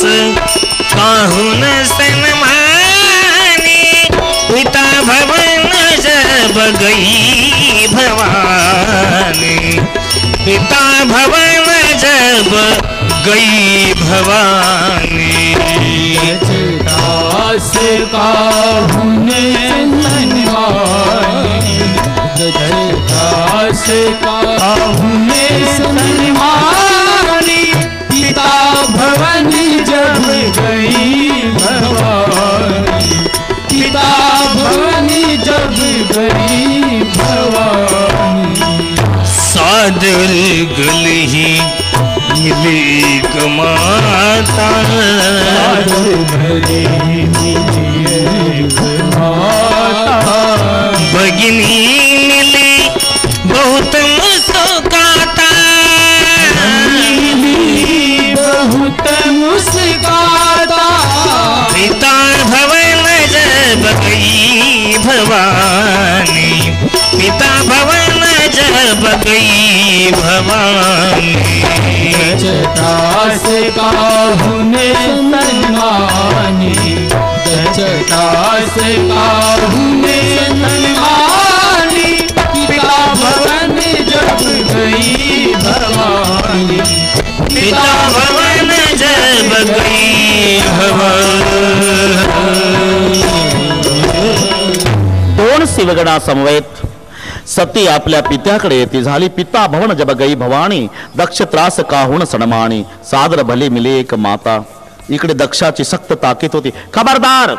काहुन सहन मानी, पिता भवन जब गई भवानी, पिता भवन जब गई भवानी, दास काहुन सन्मानी, दास काहुन सन्मानी, पिता भवनी जब गई भवानी, पिता भवनी जब गई भवानी, सादर गलही मिली कमाता, भगिनी मिली बहुत मुस्काता, बहुत मुस्काता, पिता भवन जब गई भवानी, पिता भवन जब गई भवानी, दास काहुन सन्मानी, दास काहुन सन्मानी, पिता भवन जब गई भवानी, पिता भवन जब गई भवानी. 2 शिवगणा समवेत सती आपल्या पित्याकडे येती झाली. पिता भवन जब गई भवानी, दक्ष त्रास काहुन सन्मानी, सादर भले मिले एक माता. इकडे दक्षाची सक्त ताकीद होती, खबरदार,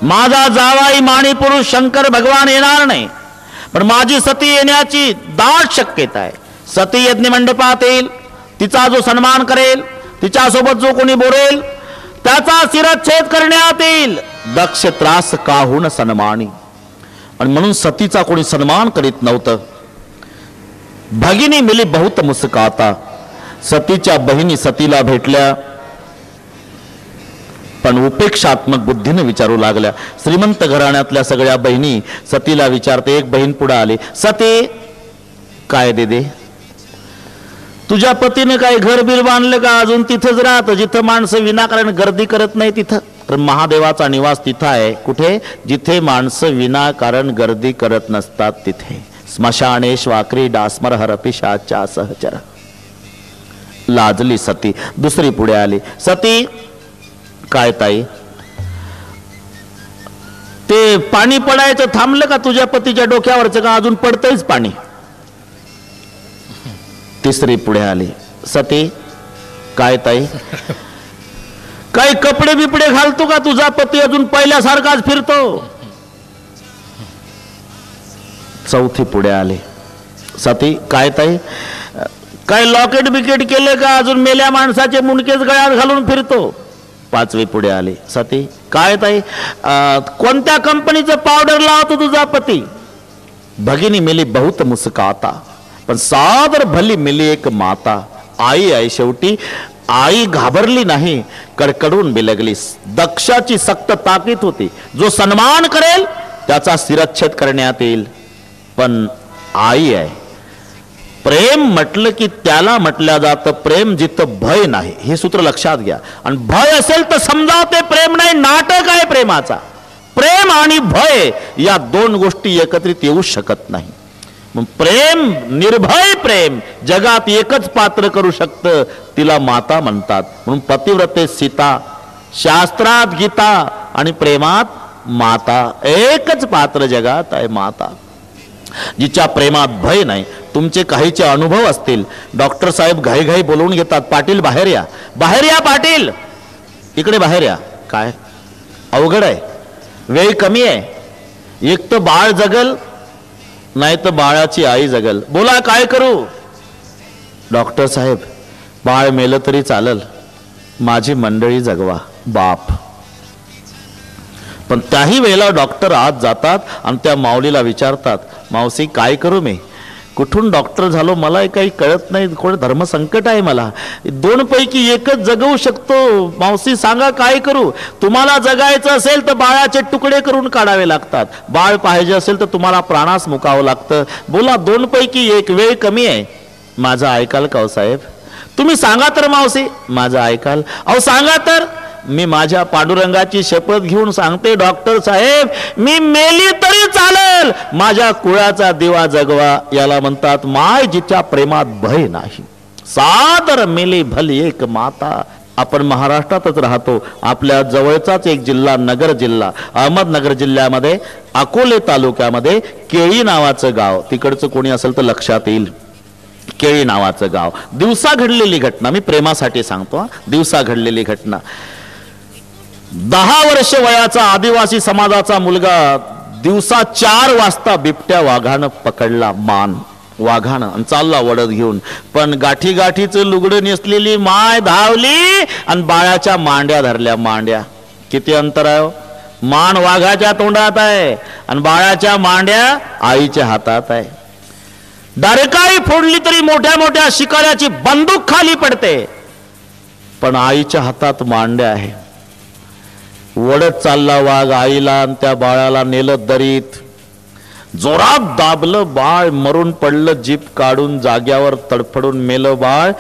माझा जावाई माणी पुरुष शंकर भगवान येणार नाही, पण माझी सती येण्याची दाट शक्यता आहे. सती यज्ञ मंडपात येईल, तिचा जो सन्मान करेल, तिच्यासोबत जो कोणी बोलेल त्याचा शिरच्छेद करण्यात येईल. दक्ष त्रास काहुन सन्मानी. आणि म्हणून सतीचा कोणी सन्मान करीत नव्हतं. भगिनी मिली बहुत मुस्काता. सतीच्या बहिणी सतीला भेटल्या पण उपेक्षात्मक बुद्धीने विचारू लागल्या. श्रीमंत घराण्यातल्या सगळ्या बहिणी सतीला विचारते. एक बहीण पुढे आली, सती काय दे, तुझ्या पतीने काय घर बिल बांधलं का? अजून तिथंच राहतं जिथं माणसं विनाकारण गर्दी करत नाही तिथं. तर महादेवाचा निवास तिथं आहे. कुठे? जिथे माणसं विनाकारण गर्दी करत नसतात तिथे. स्मशाने श्वाकरी डासमर हरपिशाच्या सहचर. लाजली सती. दुसरी पुढे आली, सती काय ताई, ते पाणी पडायचं थांबलं का तुझ्या पतीच्या डोक्यावरचं का अजून पडतंयच पाणी? तिसरी पुढे आली, सती काय ताई, काही कपडे बिपडे घालतो का तुझा पती अजून पहिल्यासारखाच फिरतो? चौथी पुढे आले, सती काय ताई, काय लॉकेट बिकेट केले का अजून मेल्या माणसाचे मुंडकेच गळ्यात घालून फिरतो? पाचवी पुढे आली, सती काय ताई, कोणत्या कंपनीचं पावडर लावतो तुझा पती? भगिनी मिली बहुत मुस्काता, पण सादर भली मिली एक माता. आई आहे शेवटी. आई घाबरली नाही, कडकडून बिलगली. दक्षाची सक्त ताकीद होती, जो सन्मान करेल त्याचा शिरच्छेद करण्यात येईल. पण आई आहे. प्रेम म्हटलं की त्याला म्हटलं जातं प्रेम जिथं भय नाही. हे सूत्र लक्षात घ्या. आणि भय असेल तर समजा ते प्रेम नाही, नाटक आहे प्रेमाचा. प्रेम आणि भय या दोन गोष्टी एकत्रित येऊ शकत नाही. मग प्रेम, निर्भय प्रेम जगात एकच पात्र करू शकतं, तिला माता म्हणतात. म्हणून पतिव्रते सीता शास्त्रात गीता आणि प्रेमात माता. एकच पात्र जगात आहे माता, जिच्या प्रेमात भय नाही. तुमचे काहीचे अनुभव असतील. डॉक्टर साहेब घाईघाई बोलवून घेतात, पाटील बाहेर या, बाहेर या पाटील, इकडे बाहेर या. काय अवघड आहे, वेळ कमी आहे, एक तर बाळ जगल नाही तर बाळाची आई जगल, बोला काय करू. डॉक्टर साहेब बाळ मेलं तरी चालल, माझी मंडळी जगवा. बाप. पण त्याही वेळेला डॉक्टर आत जातात आणि त्या माऊलीला विचारतात, मावशी काय करू मी, कुठून डॉक्टर झालो, मला काही कळत नाही, कोण धर्मसंकट आहे, मला दोन पैकी एकच जगवू शकतो, मावशी सांगा काय करू. तुम्हाला जगायचं असेल तर बाळाचे तुकडे करून काढावे लागतात, बाळ पाहिजे असेल तर तुम्हाला प्राणास मुकावं लागतं, बोला दोन पैकी एक, वेळ कमी आहे. माझं ऐकाल का साहेब, तुम्ही सांगा तर मावशी, माझं ऐकाल. अहो सांगा तर. मी माझ्या पांडुरंगाची शपथ घेऊन सांगते डॉक्टर साहेब, मी मेली तरी चालेल, माझ्या कुळाचा दिवा जगवा. याला म्हणतात माय जिच्या प्रेमात भय नाही. सादर मेली भली एक माता. आपण महाराष्ट्रातच राहतो. आपल्या जवळचाच एक जिल्हा, नगर जिल्हा, अहमदनगर जिल्ह्यामध्ये अकोले तालुक्यामध्ये केळी नावाचं गाव, तिकडचं कोणी असेल तर लक्षात येईल. केळी नावाचं गाव, दिवसा घडलेली घटना, मी प्रेमासाठी सांगतो, दिवसा घडलेली घटना. 10 वर्ष वयाचा आदिवासी समाजाचा मुलगा दिवसा 4 वाजता बिबट्या वाघानं पकडला, मान वाघानं, आणि चालला वडत घेऊन. पण गाठी गाठीचं लुगडं नेसलेली माय धावली आणि बाळाच्या मांड्या धरल्या. मांड्या किती अंतर आहे, मान वाघाच्या तोंडात आहे आणि बाळाच्या मांड्या आईच्या हातात आहे. डरकाळी फोडली तरी मोठ्या मोठ्या शिकाऱ्याची बंदूक खाली पडते, पण आईच्या हातात मांड्या आहे. वडत चालला वाघ आईला आणि त्या बाळाला नेलं दरीत, जोरात दाबलं, बाळ मरून पडलं, जीप काढून जाग्यावर तडफडून मेलं बाळ,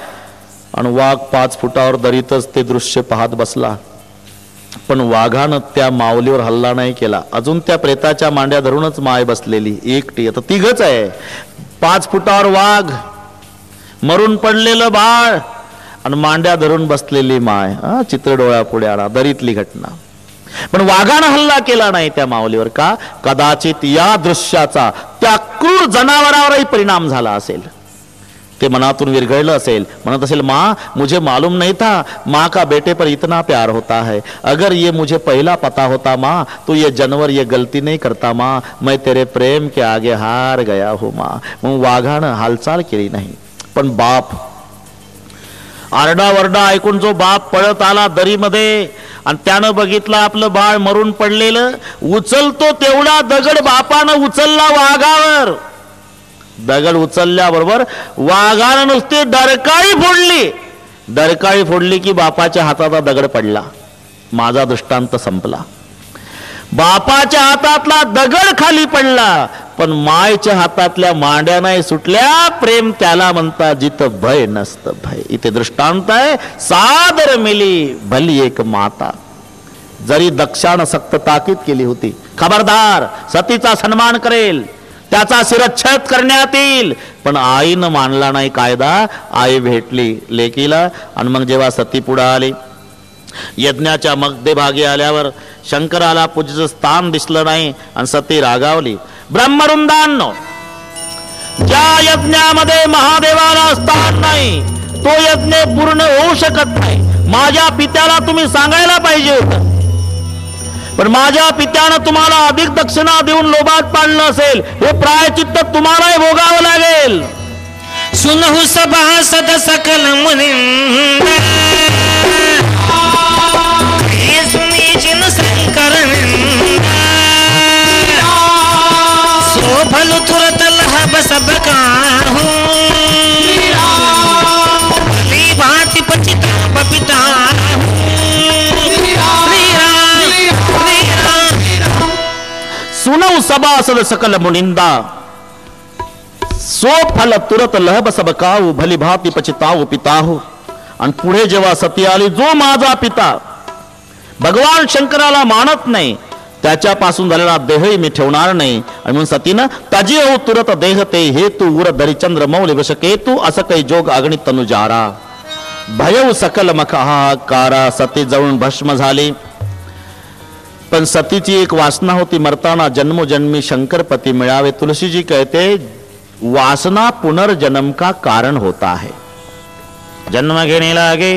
आणि वाघ 5 फुटावर दरीतच ते दृश्य पाहत बसला. पण वाघानं त्या माऊलीवर हल्ला नाही केला. अजून त्या प्रेताच्या मांड्या धरूनच माय बसलेली एकटी. आता तिघच आहे, 5 फुटावर वाघ, मरून पडलेलं बाळ आणि मांड्या धरून बसलेली माय. चित्र डोळ्यापुढे आला, दरीतली घटना. पण वाघानं हल्ला केला नाही त्या माऊलीवर. का? कदाचित या दृश्याचा त्या क्रूर जनावरावरही परिणाम झाला असेल. ते मनातून विरघळलं असेल, म्हणत असेल माँ मुझे मालूम नहीं था माँ का बेटे पर इतना प्यार होता है, अगर ये मुझे पहला पता होता माँ तो ये जानवर ये गलती नहीं करता माँ, मैं तेरे प्रेम के आगे हार गया हूँ माँ. मग वाघानं हालचाल केली नाही. पण बाप, आरडावरडा ऐकून जो बाप पळत आला दरीमध्ये आणि त्यानं बघितलं आपलं बाळ मरून पडलेलं, उचलतो तेवढा दगड बापानं उचलला वाघावर. दगड उचलल्याबरोबर वाघानं नुसती डरकाळी फोडली. डरकाळी फोडली की बापाच्या हाताचा दगड पडला. माझा दृष्टांत संपला. बापाच्या हातातला दगड खाली पडला, पण मायच्या हातातल्या मांड्या नाही सुटल्या. प्रेम त्याला म्हणतात जिथं भय नसतं भय. इथे दृष्टांत आहे, सादर मिली भली एक माता. जरी दक्षानं सक्त ताकीद केली होती, खबरदार सतीचा सन्मान करेल, त्याचा शिरच्छेद करण्यात येईल, पण आईनं मानला नाही कायदा. आई भेटली लेकीला आणि मग जेव्हा सती पुढे आली, यज्ञाच्या मध्यभागी आल्यावर शंकराला पूजेचं स्थान दिसलं नाही आणि सती रागावली. ब्रह्मवृंदांनो, ज्या यज्ञामध्ये महादेवाला स्थान नाही तो यज्ञ पूर्ण होऊ शकत नाही. माझ्या पित्याला तुम्ही सांगायला पाहिजे होतं, पण माझ्या पित्यानं तुम्हाला अधिक दक्षिणा देऊन लोभात पाडलं असेल, हे प्रायचित्त तुम्हालाही भोगावं लागेल. सुनहु सभासद सकल मुनिंद, हे सुनी जिन शंकर सो भलु तुरत लहब सब काहू, भली भांति पचिता पपिता. सुनौ सभासद सकल मुनिंदा, सो फल तुरत लहब सब काहू, भली भाती पचिताऊ पिताहू. आणि पुढे जेव्हा सती आली, जो माझा पिता भगवान शंकराला मानत नाही त्याच्यापासून झालेला देहही मी ठेवणार नाही. आणि म्हणून सतीनं तजी हो तुरत देह ते हेतू उर धरी चंद्र मौली वश केतू असं काही जोग अगणित तनुजारा. भयव सकल मखहाकारा, सती जळून भस्म झाली. पण सतीची एक वासना होती, मरताना जन्मोजन्मी शंकरपती मिळावे. तुलसीजी कहते वासना पुनर्जन्म का कारण होता है. जन्म घेणे लागे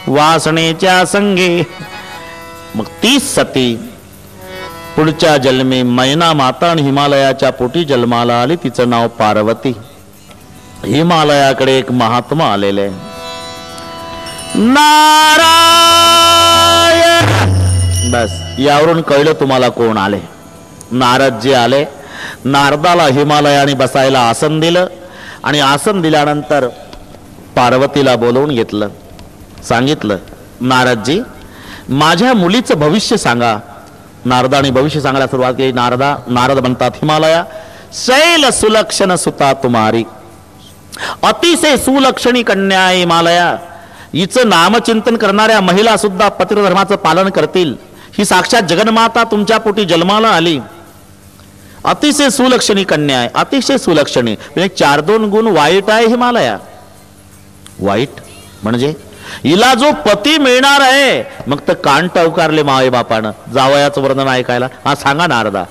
वासनेच्या संगे. मग तीच सती पुढच्या जन्मी मैना माता आणि हिमालयाच्या पोटी जन्माला आली. तिचं नाव पार्वती. हिमालयाकडे एक महात्मा आलेले, नारायण. बस यावरून कळलं तुम्हाला कोण आले. नारदजी आले. नारदाला हिमालयाने बसायला आसन दिलं आणि आसन दिल्यानंतर पार्वतीला बोलवून घेतलं. सांगितलं, नारदजी माझ्या मुलीचं भविष्य सांगा. नारदाने भविष्य सांगायला सुरुवात केली. नारद म्हणतात, हिमालया शैल सुलक्षण सुता तुम्हारी, अतिशय सुलक्षणी कन्या आहे हिमालया. हिचं नामचिंतन करणाऱ्या महिला सुद्धा पतिधर्माचं पालन करतील. ही साक्षात जगन्माता तुमच्या पोटी जन्माला आली. अतिशय सुलक्षणी कन्या आहे. अतिशय सुलक्षणी म्हणजे 4-2 गुण वाईट आहे हिमालया. वाईट म्हणजे हिला जो पती मिळणार आहे. मग तर कान टवकारले मावे बापानं जावयाचं वर्णन ऐकायला. हा सांगा नारदा,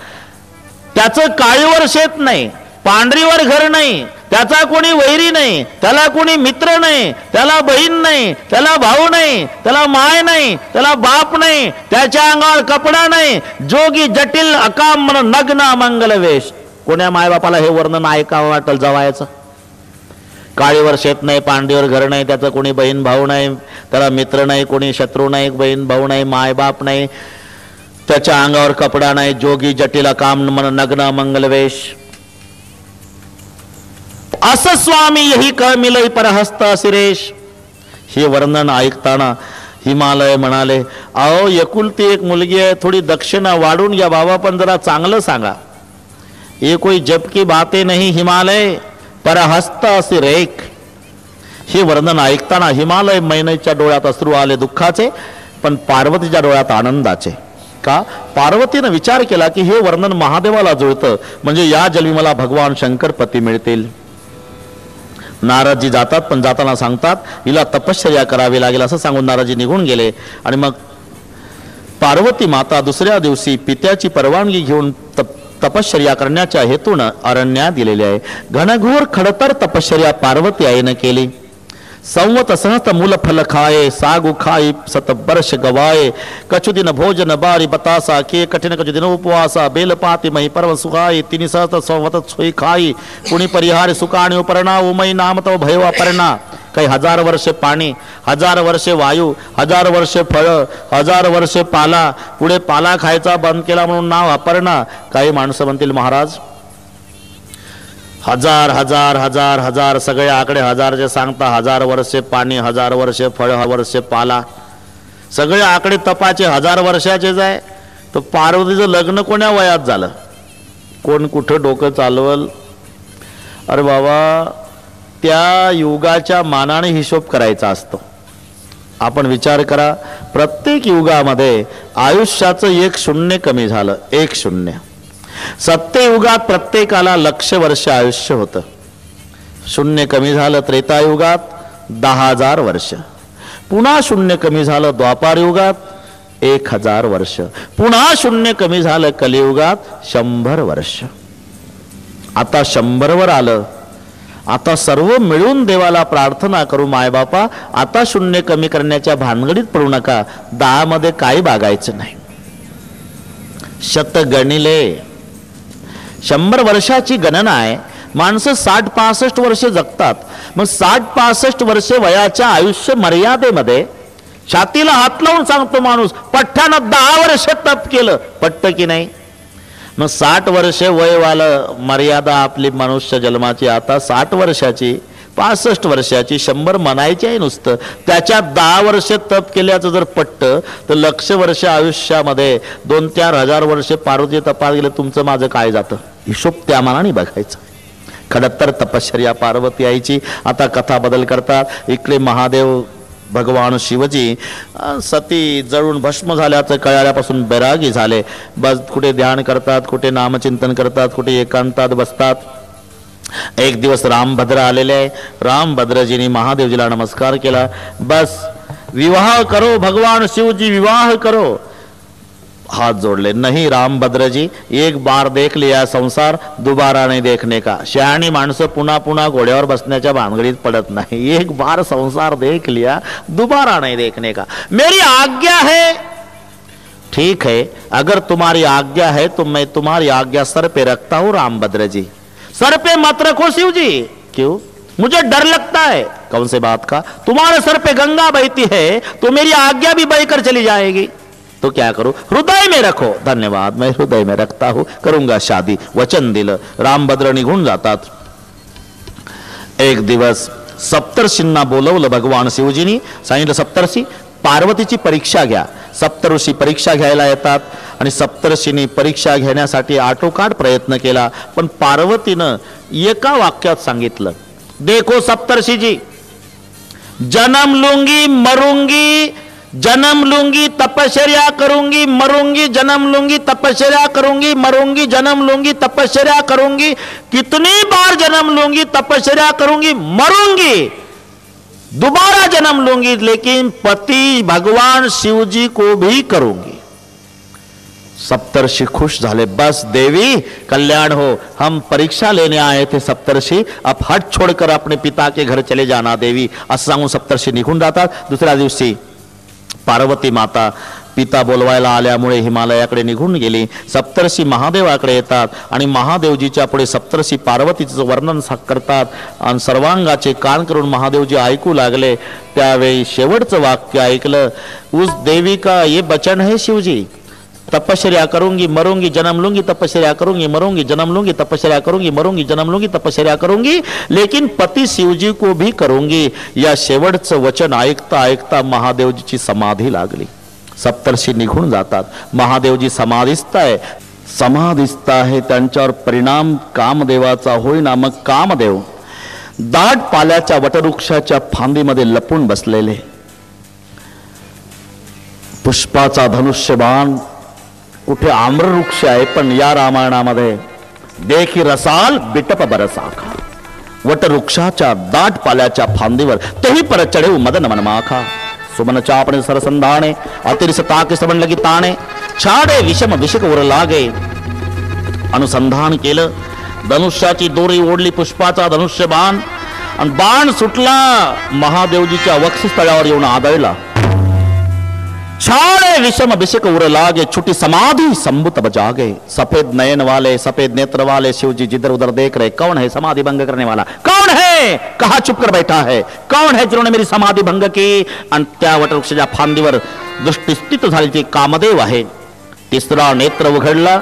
त्याचं काळीवर शेत नाही, पांढरीवर घर नाही, त्याचा कोणी वैरी नाही, त्याला कोणी मित्र नाही, त्याला बहीण नाही, त्याला भाऊ नाही, त्याला माय नाही, त्याला बाप नाही, त्याच्या अंगावर कपडा नाही, जोगी जटिल अकाम नग्न मंगल वेश. कोण्या मायबापाला हे वर्णन ऐकावं वाटल जावयाचं? काळीवर शेत नाही, पांढरीवर घर नाही, त्याचं कोणी बहीण भाऊ नाही, त्याला मित्र नाही, कोणी शत्रू नाही, बहीण भाऊ नाही, माय बाप नाही, त्याच्या अंगावर कपडा नाही, जोगी जटिल अकाम नग्न मंगल वेश. अस स्वामी यही क मिलई परहस्त शिरेश. हे वर्णन ऐकताना हिमालय म्हणाले, अहो एकुलती एक मुलगी आहे, थोडी दक्षिणा वाढून घ्या बाबा, पण जरा चांगलं सांगा. ये कोई जब की बातें नहीं हिमालय, परहस्त शिरेक. हे वर्णन ऐकताना हिमालय मैनेच्या डोळ्यात अश्रू आले दुःखाचे, पण पार्वतीच्या डोळ्यात आनंदाचे. का? पार्वतीनं विचार केला की हे वर्णन महादेवाला जुळतं, म्हणजे या जन्मी मला भगवान शंकर पती मिळतील. नारदजी जातात, पण जाताना सांगतात हिला तपश्चर्या करावी लागेल. असं सांगून नारदजी निघून गेले. आणि मग पार्वती माता दुसऱ्या दिवशी पित्याची परवानगी घेऊन तपश्चर्या करण्याच्या हेतून अरण्यात दिलेली आहे. घनघोर खडतर तपश्चर्या पार्वती आईनं केली. संवत सहत मूल फल खाए, सागु खाई सत वर्ष गवाए, कछुदिन भोजन बारी बतासा के, कठिन कछुदिन उपवासा, बेल पाती मही पर्व सुखाई, तिनि सहत संवत सोई खाई, पुनि परिहार सुकाणी उपरणा, उमई नाम तव भय अपरणा. काही 1000 वर्षे पाणी, 1000 वर्षे वायू, 1000 वर्षे फळ, 1000 वर्षे पाला, पुढे पाला खायचा बंद केला म्हणून नाव अपर्णा. काही माणसं म्हणतील महाराज 1000 1000 1000 1000 सगळे आकडे 1000 जे सांगता, 1000 वर्षे पाणी, 1000 वर्षे फळ, 1000 वर्षे पाला, सगळे आकडे तपाचे 1000 वर्षाचेच आहे. तर पार्वतीचं लग्न कोण्या वयात झालं? कोण कुठं डोकं चालवल? अरे बाबा, त्या युगाच्या मानाने हिशोब करायचा असतो. आपण विचार करा, प्रत्येक युगामध्ये आयुष्याचं 1 शून्य कमी झालं. 1 शून्य. सत्ययुगात प्रत्येकाला 1,00,000 वर्ष आयुष्य होतं. शून्य कमी झालं त्रेतायुगात 10,000 वर्ष. पुन्हा शून्य कमी झालं द्वापार युगात 1,000 वर्ष. पुन्हा शून्य कमी झालं कलियुगात 100 वर्ष. आता 100 वर आलं. आता सर्व मिळून देवाला प्रार्थना करू, मायबापा आता शून्य कमी करण्याच्या भानगडीत पडू नका. 10 मध्ये काही बागायचं नाही. शत गणिले 100 वर्षाची गणना आहे. माणसं 60-65 वर्षे जगतात. मग 60-65 वर्षे वयाच्या आयुष्य मर्यादेमध्ये छातीला हात लावून सांगतो माणूस, पठ्ठ्यानं 10 वर्ष तप केलं, पटतं की नाही? मग 60 वर्षे वयवालं मर्यादा आपली मनुष्य जन्माची. आता 60 वर्षाची, 65 वर्षाची, 100 म्हणायची आहे नुसतं. त्याच्यात 10 वर्ष तप केल्याचं जर पटतं तर 1,00,000 वर्ष आयुष्यामध्ये 2-4 हजार वर्षे पार्वती तपास गेले, तुमचं माझं काय जातं? हिशोब त्या मानाने बघायचा. खडतर तपश्चर्या पार्वती आईची. आता कथा बदल करतात. इकडे महादेव भगवान शिवजी सती जळून भस्म झाल्याचं कळाल्यापासून बैरागी झाले. बस कुठे ध्यान करतात, कुठे नामचिंतन करतात, कुठे एकांतात बसतात. एक दिवस रामभद्र आलेले आहे. रामभद्रजींनी महादेवजीला नमस्कार केला. बस विवाह करो भगवान शिवजी, विवाह करो. हाथ जोड़ले. नहीं रामभद्र जी, एक बार देख लिया संसार, दोबारा नहीं देखने का. शहाणी माणसं पुन्हा पुन्हा घोड्यावर बसण्याच्या भानगडीत पडत नाही. एक बार संसार देख लिया, दोबारा नहीं देखने का. मेरी आज्ञा है. ठीक है, अगर तुम्हारी आज्ञा है तो मैं तुम्हारी आज्ञा सर पे रखता हूं रामभद्र जी. सर पे मत रखो शिव जी. क्यों? मुझे डर लगता है. कौन से बात का? तुम्हारे सर पे गंगा बहती है तो मेरी आज्ञा भी बहकर चली जाएगी. तो क्या करूं? हृदय में रखो. धन्यवाद, मैं हृदय में रखता हूं, करूंगा शादी. वचन दिलं. रामभद्र निघून जातात. एक दिवस सप्तर्षींना बोलवलं भगवान शिवजींनी. सांगितलं सप्तर्षी पार्वतीची परीक्षा घ्या. सप्तऋषी परीक्षा घ्यायला येतात आणि सप्तर्षींनी परीक्षा घेण्यासाठी आटोकाट प्रयत्न केला. पण पार्वतीनं एका वाक्यात सांगितलं, देखो सप्तर्षी जी, जन्म लूंगी मरूंगी, जन्म लूंगी तपश्चर्या करूंगी, मरूंगी जन्म लूंगी तपश्चर्या करूंगी, मरूंगी जन्म लूंगी तपश्चर्या करूंगी. कितनी बार जन्म लूंगी, तपश्चर्या करूंगी, मरूंगी, दोबारा जन्म लूंगी, लेकिन पति भगवान शिव जी को भी करूंगी. सप्तर्षि खुश झाले. बस देवी कल्याण हो, हम परीक्षा लेने आए थे सप्तर्षि, अब हट छोड़कर अपने पिता के घर चले जाना देवी. असं सांगून सप्तर्षि निघून जातात. दुसऱ्या दिवशी पार्वती माता पिता बोलवायला आल्यामुळे हिमालयाकडे निघून गेली. सप्तर्षी महादेवाकडे येतात आणि महादेवजीच्या पुढे सप्तर्षी पार्वतीचं वर्णन करतात आणि सर्वांगाचे कान करून महादेवजी ऐकू लागले. त्यावेळी शेवटचं वाक्य ऐकलं. उस देवी का ये वचन है शिवजी, तपश्चर्या करूंगी मरूंगी जन्म लूंगी, तपश्चर्या करूंगी मरूंगी जन्म लूंगी, तपश्चर्या करूंगी मरूंगी जन्म लूंगी, तपश्चर्या करूंगी, लेकिन पति शिवजी को भी करूंगी. या शेवटचं वचन ऐकता ऐकता महादेवजीची समाधी लागली. सप्तर्षी निघून जातात. महादेवजी समाधिस्थ आहे. त्यांच्यावर परिणाम कामदेवाचा होईना. मग कामदेव दाट पाल्याच्या वटवृक्षाच्या फांदीमध्ये लपून बसलेले. पुष्पाचा धनुष्यबाण, कुठे आम्रवृक्ष आहे, पण या रामायणामध्ये देखी रसाल बिटप बरसाखा. वटवृक्षाच्या दाट पाल्याच्या फांदीवर तेही परत चढेऊ मदन मनमाखा. सुमन चापणे सरसंधाणे, अतिरिस ताके श्रवण लगी ताणे, छाडे विषम विषक उर लागे. अनुसंधान केलं. धनुष्याची दोरी ओढली, पुष्पाचा धनुष्य बाण, आणि बाण सुटला महादेवजीच्या वक्षस्थळावर येऊन आदळला. छाड़े विषम विषक उर लागे, छुटी समाधि संबुत बजागे. सफेद नयन वाले, सफेद नेत्र वाले शिवजी जिधर उधर देख रहे. कौन है समाधि भंग करने वाला? कौन है? कहा चुप कर बैठा है? कौन है जिन्होंने मेरी समाधि भंग की? आणि त्या वटवृक्षाच्या फांदीवर दृष्टी स्थित झाली ती कामदेव आहे. तिसरा नेत्र उघडला.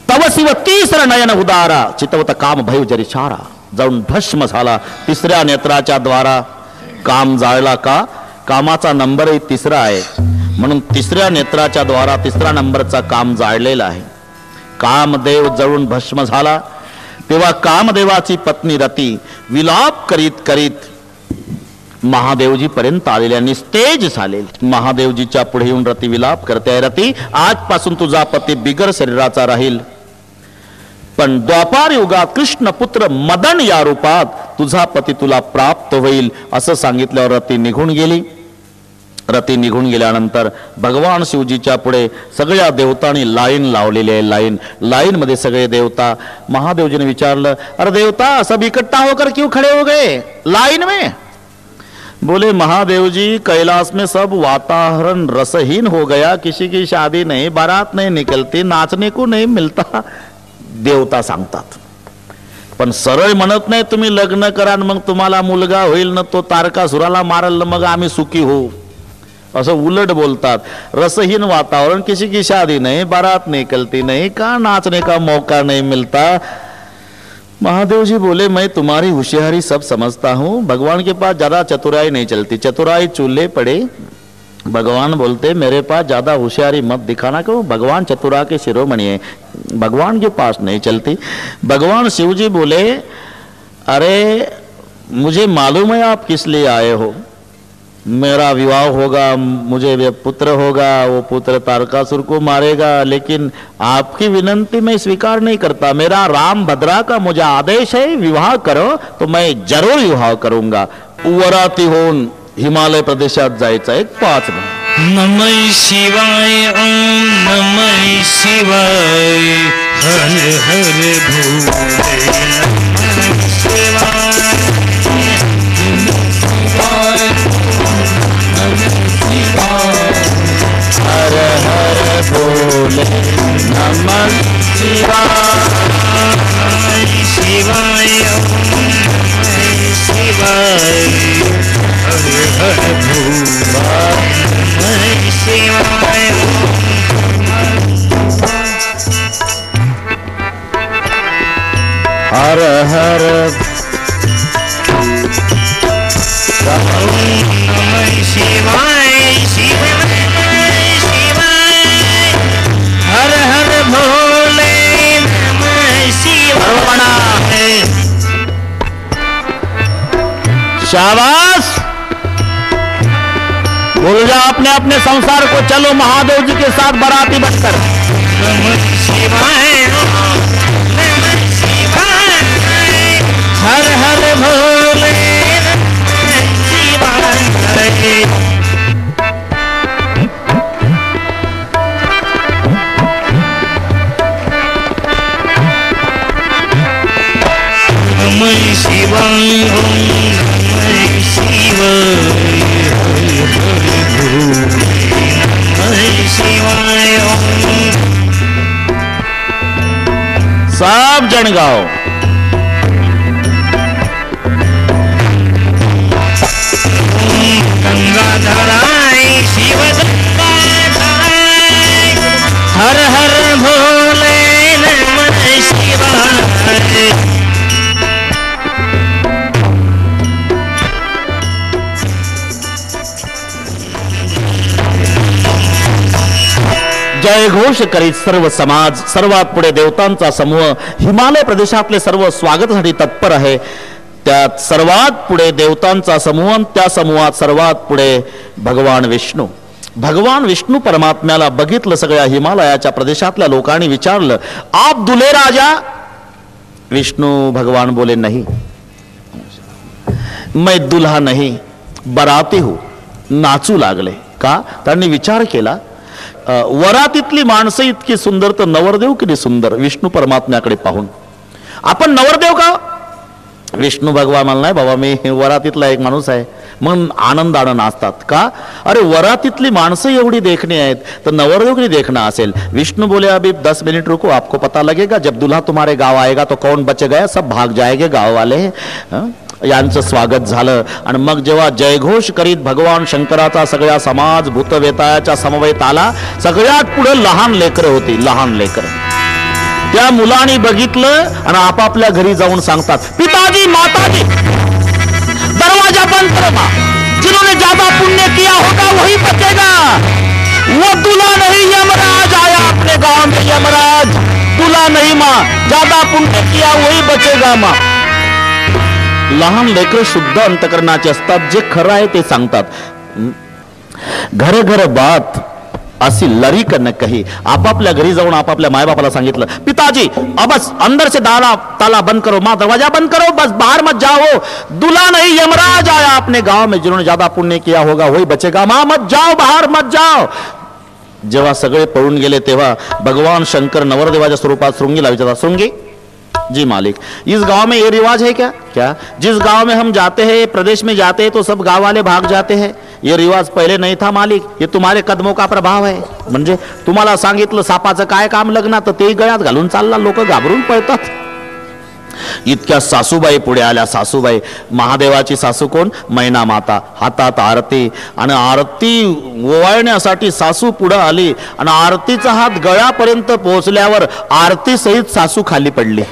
तव शिव तिसरा नयन उदारा, चितवत काम भयू जरिचारा. जाऊन भस्म झाला. तिसऱ्या नेत्राच्या द्वारा काम जाळला. का? कामाचा नंबरही तिसरा आहे म्हणून तिसऱ्या नेत्राच्या द्वारा तिसरा नंबरचा काम जाळलेला आहे. कामदेव जळून भस्म झाला. तेव्हा कामदेवाची पत्नी रती विलाप करीत करीत महादेवजी पर्यंत आलेल्या निस्तेज झाले. महादेवजीच्या पुढे येऊन रती विलाप करते. रती, आजपासून तुझा पती बिगर शरीराचा राहील, पण द्वापार युगात कृष्ण पुत्र मदन या रूपात तुझा पती तुला प्राप्त होईल. असं सांगितल्यावर रती निघून गेली. रती निघून गेल्यानंतर भगवान शिवजीच्या पुढे सगळ्या देवतांनी लाईन लावलेली आहे. लाईन मध्ये सगळे देवता. महादेवजी ने विचारलं, अरे देवता सब इकट्ठा होकर क्यों खड़े हो गए लाइन में? बोले महादेव जी, कैलाश में सब वातावरण रसहीन हो गया, किसी की शादी नहीं, बारात नहीं निकलती, नाचने को नहीं मिलता. देवता सांगतात. पण सरळ म्हणत नाही तुम्ही लग्न करा मग तुम्हाला मुलगा होईल ना, तो तारकासुराला मारल मग आम्ही सुखी होऊ, असं उलट बोलतात. रसहीन वातावरण, किसी की शादी नहीं, बारात निकलती नहीं, का नाचने का मौका नहीं मिलता. महादेव जी बोले, मैं तुम्हारी होशियारी सब समझता हूँ, भगवान के पास ज्यादा चतुराई नहीं चलती, चतुराई चूल्हे पड़े. भगवान बोलते मेरे पास ज्यादा होशियारी मत दिखाना, क्यों? भगवान चतुरा के शिरोमणि है, भगवान के पास नहीं चलती. भगवान शिव जी बोले, अरे मुझे मालूम है आप किस लिए आए हो, मेरा विवाह होगा, मुझे पुत्र होगा, वो पुत्र तारकासुर को मारेगा, लेकिन आपकी विनंती मैं स्वीकार नहीं करता। मेरा राम भद्रा का मुझे आदेश है, विवाह करो, तो मैं जरूर विवाह करूंगा। वराती होऊन हिमालय प्रदेशात जायचं एक 5 महिने। नमः शिवाय ओम नमः शिवाय हर हर भोले नमः शिवाय हर हर भोले नमः शिवाय शिवाय शिवाय हर हर भोले शिवाय हर हर नमः शिवाय शिवाय शिवाय हर हर भोले नमः शिवाय। शाबाश, बोल जाओ अपने अपने संसार को, चलो महादेव जी के साथ बाराती बनकर। नमः शिवाय नमः शिवाय हर हर भोले नमः शिवाय ओम नमः शिवाय नमः शिवाय ओम। सब जन गाओ। गंगाधराय शिव गंगाधराय हर हर भोले नमः शिवाय। जय घोष करीत सर्व समाज, सर्वात पुढे देवतांचा समूह हिमालय प्रदेशातले सर्व स्वागतासाठी तत्पर आहे। त्यात सर्वात पुढे देवतांचा समूह, त्या समूहात सर्वात पुढे भगवान विष्णू। भगवान विष्णू परमात्म्याला बघितलं सगळ्या हिमालयाच्या प्रदेशातल्या लोकांनी विचारलं, आप दुल्हे राजा? विष्णू भगवान बोले नहीं, मैं दुल्हा नहीं बराती हूं। नाचू लागले का? त्यांनी विचार केला, वरातीतली माणसं इतकी सुंदर तर नवरदेव किती सुंदर। विष्णू परमात्म्याकडे पाहून, आपण नवरदेव का? विष्णू भगवान मला नाही बाबा, मी वरातीतला एक माणूस आहे। मग आनंदानं नाचतात का? अरे वरातीतली माणसं एवढी देखणी आहेत तर नवरदेव किती देखणं असेल। विष्णू बोले, अभी 10 मिनट रुको, आपको पता लगेगा। जब दूल्हा तुम्हारे गाव आएगा तो कौन बच गया, सब भाग जाएंगे गाव वाले। यांचं स्वागत झालं आणि मग जेव्हा जयघोष करीत भगवान शंकराचा सगळ्या समाज भूतवेताळाच्या समवेत आला, सगळ्यात पुढे लहान लेकरं होती, लहान लेकरं। त्या मुलांनी बघितलं आणि आपापल्या घरी जाऊन सांगतात, पिताजी माताजी दरवाजा बंद करो मां, जिन्होंने ज्यादा पुण्य किया होगा वही बचेगा। वो दूल्हा नहीं यमराज आया अपने गांव में, यमराज दूल्हा नहीं मां, ज्यादा पुण्य किया वही बचेगा मां। लहान लेकर शुद्ध अंतकरणाचे असतात, जे खरं आहे ते सांगतात। घर घर बात असी लरी न कही। आपापल्या घरी जाऊन आपापल्या मायबापाला सांगितलं, पिताजी अब बस अंदर से ताला बंद करो, माँ दरवाजा बंद करो, बस बाहर मत जाओ। दूल्हा नहीं यमराज आया अपने गांव में, जिन्होंने ज्यादा पुण्य किया होगा वही बचेगा। माँ मत जाओ, बाहर मत जाओ। जेव्हा सगळे पळून गेले तेव्हा भगवान शंकर नवरदेवाच्या स्वरूपात शृंगीला विचारतात, शृंगी जी मालिक, इस गांव में ये रिवाज है क्या? क्या जिस गांव में हम जाते हैं, प्रदेश में जाते हैं तो सब गांव वाले भाग जाते हैं? ये रिवाज पहले नहीं था मालिक, ये तुम्हारे कदमों का प्रभाव है। म्हणजे तुम्हाला सांगितलं सापाचं काय काम लग्नात, तर तेही गळ्यात घालून चालला, लोक घाबरून पळतात। इतक्या सासूबाई पुढे आल्या। सासूबाई, महादेवाची सासू कोण? मैना माता। हातात आरती, आणि आरती ओवाळण्यासाठी सासू पुढे आली आणि आरतीचा हात गळ्यापर्यंत पोहोचल्यावर आरती सहित सासू खाली पडली।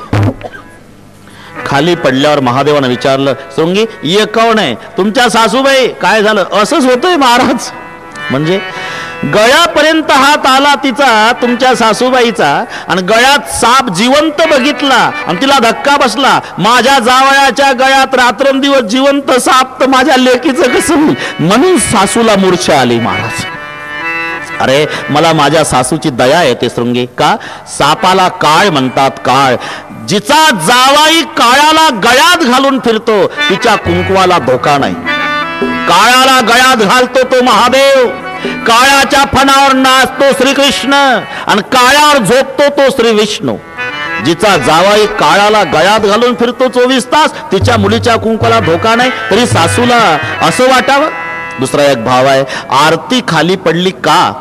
खाली पडल्यावर महादेवाने विचारलं, शृंगी ये कोण आहे? तुमच्या सासूबाई। काय झालं? असंच होतंय महाराज, म्हणजे गळ्यापर्यंत गळ्यापर्यंत हात आला तिचा, तुमच्या सासूबाईचा, आणि गळ्यात साप जिवंत बघितला आणि तिला धक्का बसला. माझ्या जावयाच्या गळ्यात रात्रंदिवस जिवंत साप, तर माझ्या लेकीचं कसं होईल? म्हणून सासूला मूर्छा आली महाराज. अरे मला माझ्या सासूची दया येते शृंगी. का? सापाला काळ म्हणतात. काळ. जिचा जावाई काळाला गळ्यात घालून फिरतो तिच्या कुंकवाला धोका नाही. काळाला गळ्यात घालतो तो महादेव, काळाच्या फणावर नाचतो श्रीकृष्ण, आणि काळ्यावर झोपतो तो श्री विष्णू. जिचा जावाई काळाला गळ्यात घालून फिरतो 24 तास, तिच्या मुलीच्या कुंकवाला धोका नाही. तरी सासूला असं वाटावं. दुसरा एक भाव आहे, आरती खाली पडली का?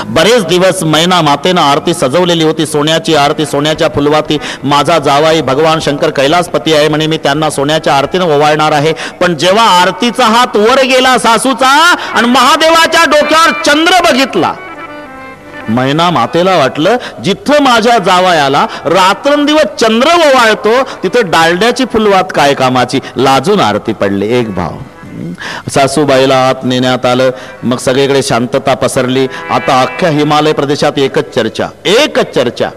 बरेच दिवस मैना मातेनं आरती सजवलेली होती, सोन्याची आरती, सोन्याच्या फुलवाती. माझा जावाई भगवान शंकर कैलासपती आहे म्हणे, मी त्यांना सोन्याच्या आरतीनं ओवाळणार आहे. पण जेव्हा आरतीचा हात वर गेला सासूचा आणि महादेवाच्या डोक्यावर चंद्र बघितला, मैना मातेला वाटलं जिथं माझ्या जावयाला रात्रंदिवस चंद्र ओवाळतो तिथं डालड्याची फुलवात काय कामाची. लाजून आरती पडली. एक भाव. सासूबाईला आत नेण्यात आलं. मग सगळीकडे शांतता पसरली. आता अख्ख्या हिमालय प्रदेशात एकच चर्चा.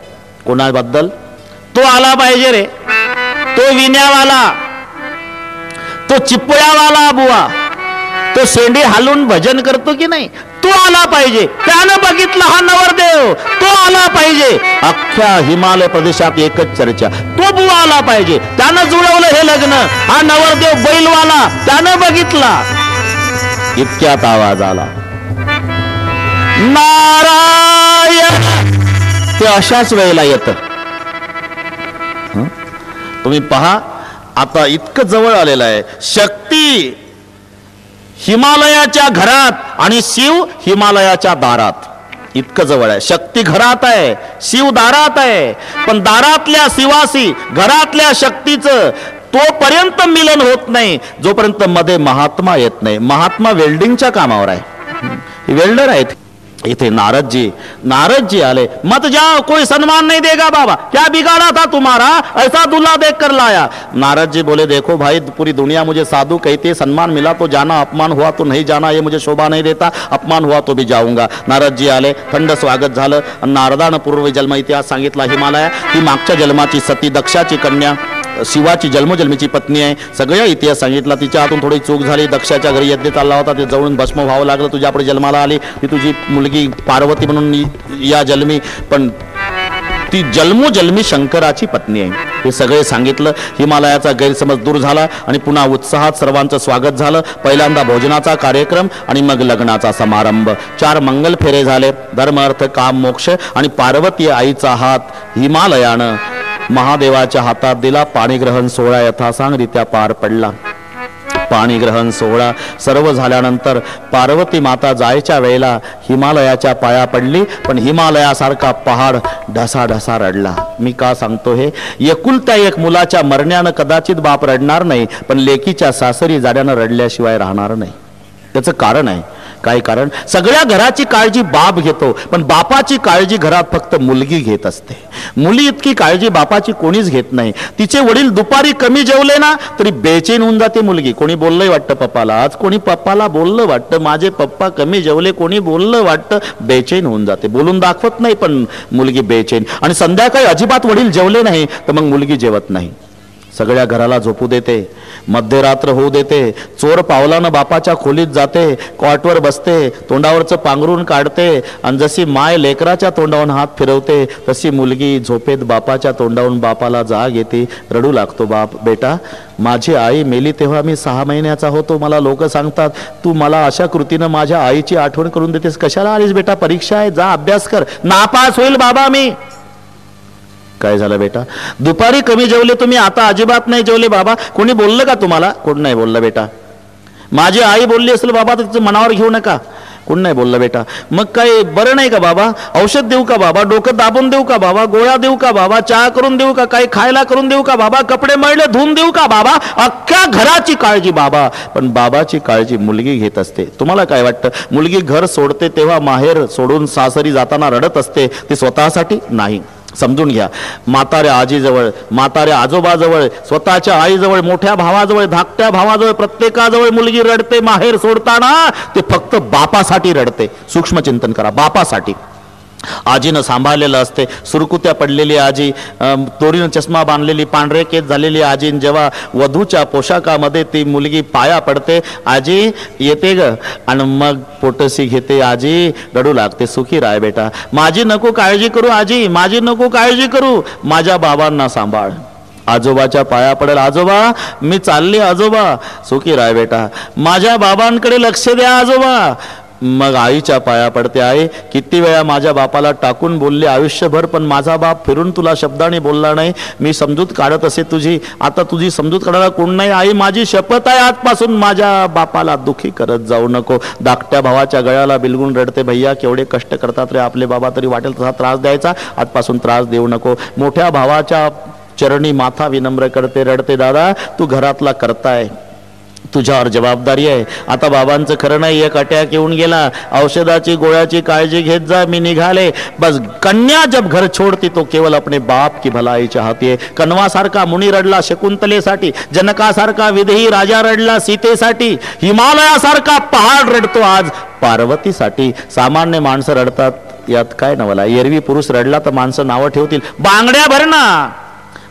कोणाबद्दल? तो आला पाहिजे रे, तो विण्यावाला, तो चिपळ्यावाला बुवा, तो शेंडी हालून भजन करतो की नाही, तो आला पाहिजे. त्यानं बघितलं हा नवरदेव, तो आला पाहिजे. अख्ख्या हिमालय प्रदेशात एकच चर्चा, तो बुवा आला पाहिजे, त्यानं जुळवलं हे लग्न. हा नवरदेव बैलवाला, त्यानं बघितला. इतक्यात आवाज आला, नारायण. ते अशाच वेळेला येतं. तुम्ही पहा, आता इतकं जवळ आलेलं आहे. शक्ती हिमालयाच्या घरात आणि शिव हिमालयाच्या दारात. इतकं जवळ आहे. शक्ती घरात आहे, शिव दारात आहे. पण दारातल्या शिवाशी घरातल्या शक्तीचं तोपर्यंत मिलन होत नाही जोपर्यंत मध्ये महात्मा येत नाही. महात्मा वेल्डिंगच्या कामावर आहे, वेल्डर आहेत. इथे नारद जी आले. मत जाओ, कोई सम्मान नहीं देगा बाबा, क्या बिगाड़ा था तुम्हारा, ऐसा दूल्हा देख कर लाया. नारद जी बोले, देखो भाई, पूरी दुनिया मुझे साधु कहती है, सम्मान मिला तो जाना, अपमान हुआ तो नहीं जाना, ये मुझे शोभा नहीं देता, अपमान हुआ तो भी जाऊंगा. नारद जी आले, थंड स्वागत झालं. नारदानं पूर्व जन्म इतिहास सांगितला. हिमालया ही मागच्या जन्माची सती दक्षाची कन्या, शिवाची जन्मोजन्मीची पत्नी आहे. सगळ्या इतिहास सांगितला. तिच्या हातून थोडी चूक झाली. दक्षाच्या घरी यज्ञ चालला होता, ते जवळून भस्म व्हावं लागलं. तुझ्यापुढे जन्माला आली ती तुझी मुलगी पार्वती म्हणून या जन्मी, पण ती जन्मोजन्मी शंकराची पत्नी आहे. हे सगळे सांगितलं. हिमालयाचा गैरसमज दूर झाला आणि पुन्हा उत्साहात सर्वांचं स्वागत झालं. पहिल्यांदा भोजनाचा कार्यक्रम आणि मग लग्नाचा समारंभ. 4 मंगल फेरे झाले. धर्म अर्थ काम मोक्ष. आणि पार्वती आईचा हात हिमालयानं महादेवाच्या हातात दिला. पाणीग्रहण सोहळा यथासांगरित्या पार पडला. पाणीग्रहण सोहळा सर्व झाल्यानंतर पार्वती माता जायच्या वेळेला हिमालयाच्या पाया पडली. पण हिमालयासारखा पहाड ढसाढसा रडला. मी का सांगतो हे? एकुलत्या एक मुलाच्या मरण्यानं कदाचित बाप रडणार नाही, पण लेकीच्या सासरी जाण्यानं रडल्याशिवाय राहणार नाही. त्याचं कारण आहे. काय कारण? सगळ्या घराची काळजी बाप घेतो, पण बापाची काळजी घरात फक्त मुलगी घेत असते. मुली इतकी काळजी बापाची कोणीच घेत नाही. तिचे वडील दुपारी कमी जेवले ना तरी बेचैन होऊन जाते मुलगी. कोणी बोललंय वाटतं पप्पाला, आज कोणी पप्पाला बोललं वाटतं, माझे पप्पा कमी जेवले, कोणी बोललं वाटतं, बेचैन होऊन जाते. बोलून दाखवत नाही पण मुलगी बेचैन. आणि संध्याकाळी अजिबात वडील जेवले नाही तर मग मुलगी जेवत नाही. सगळ्या घराला झोपू देते, मध्यरात्र होऊ देते. चोर पावलानं बापाच्या खोलीत जाते, कॉटवर बसते, तोंडावरचं पांघरून काढते, आणि जशी माय लेकराच्या तोंडावरून हात फिरवते तशी मुलगी झोपेत बापाच्या तोंडावरून बापाला जाग येते. रडू लागतो बाप. बेटा, माझी आई मेली तेव्हा मी 6 महिन्याचा होतो. मला लोक सांगतात तू मला अशा कृतीनं माझ्या आईची आठवण करून देतेस. कशाला आलीस बेटा? परीक्षा आहे, जा अभ्यास कर. नापास होईल बाबा मी. काय झालं बेटा? दुपारी कमी जेवले तुम्ही, आता अजिबात नाही जेवले बाबा. कोणी बोललं का तुम्हाला? कोण नाही बोललं बेटा. माझी आई बोलली असेल बाबा तर तिचं मनावर घेऊ नका. कोण नाही बोललं बेटा. मग काय बरं नाही का बाबा? औषध देऊ का बाबा? डोकं दाबून देऊ का बाबा? गोळ्या देऊ का बाबा? चहा करून देऊ का? काही खायला करून देऊ का बाबा? कपडे मळले धुवून देऊ का बाबा? अख्ख्या घराची काळजी बाबा. पण बाबाची काळजी मुलगी घेत असते. तुम्हाला काय वाटतं? मुलगी घर सोडते तेव्हा माहेर सोडून सासरी जाताना रडत असते. ती स्वतःसाठी नाही, समजून घ्या. म्हाताऱ्या आजीजवळ, म्हाताऱ्या आजोबाजवळ, स्वतःच्या आईजवळ, मोठ्या भावाजवळ, धाकट्या भावाजवळ, प्रत्येकाजवळ मुलगी रडते माहेर सोडताना. ते फक्त बापासाठी रडते. सूक्ष्म चिंतन करा. बापासाठी. आजीनं सांभाळलेलं असते. सुरकुत्या पडलेली आजी, दोरीनं चष्मा बांधलेली, पांढरे केस झालेली आजी, जेव्हा वधूच्या पोशाखामध्ये ती मुलगी पाया पडते, आजी येते ग, आणि मग पोटसी घेते, आजी रडू लागते. सुखी राय बेटा, माझी नको काळजी करू आजी, माझी नको काळजी करू, माझ्या बाबांना सांभाळ. आजोबाच्या पाया पडेल, आजोबा मी चालली, आजोबा सुखी राय बेटा, माझ्या बाबांकडे लक्ष द्या आजोबा. मग आईच्या पाया पडते, आई किती वेळा माझ्या बापाला टाकून बोलले आयुष्यभर, पण माझा बाप फिरून तुला शब्दाने बोलला नाही. मी समजूत काढत असे तुझी, आता तुझी समजूत काढायला कोण नाही. आई माझी शपथ आहे, आजपासून माझ्या बापाला दुखी करत जाऊ नको. धाकट्या भावाच्या गळ्याला बिलगून रडते, भैया केवढे कष्ट करतात रे आपले बाबा, तरी वाटेल तसा त्रास द्यायचा, आजपासून त्रास देऊ नको. मोठ्या भावाच्या चरणी माथा विनम्र करते, रडते, दादा तू घरातला करताय, तुझ्यावर जबाबदारी आहे. आता बाबांचं खरं नाही, एक अटॅक येऊन गेला, औषधाची गोळ्याची काळजी घेत जा, मी निघाले. बस कन्या जब घर छोड़ती तो केवल अपने बाप की भलाई चाहती है. कण्वासारखा मुनी रडला शकुंतलेसाठी, जनकासारखा विदेही राजा रडला सीतेसाठी, हिमालयासारखा पहाड रडतो आज पार्वतीसाठी. सामान्य माणसं रडतात, यात काय नवला. एरवी पुरुष रडला तर माणसं नावं ठेवतील, बांगड्या भरणा.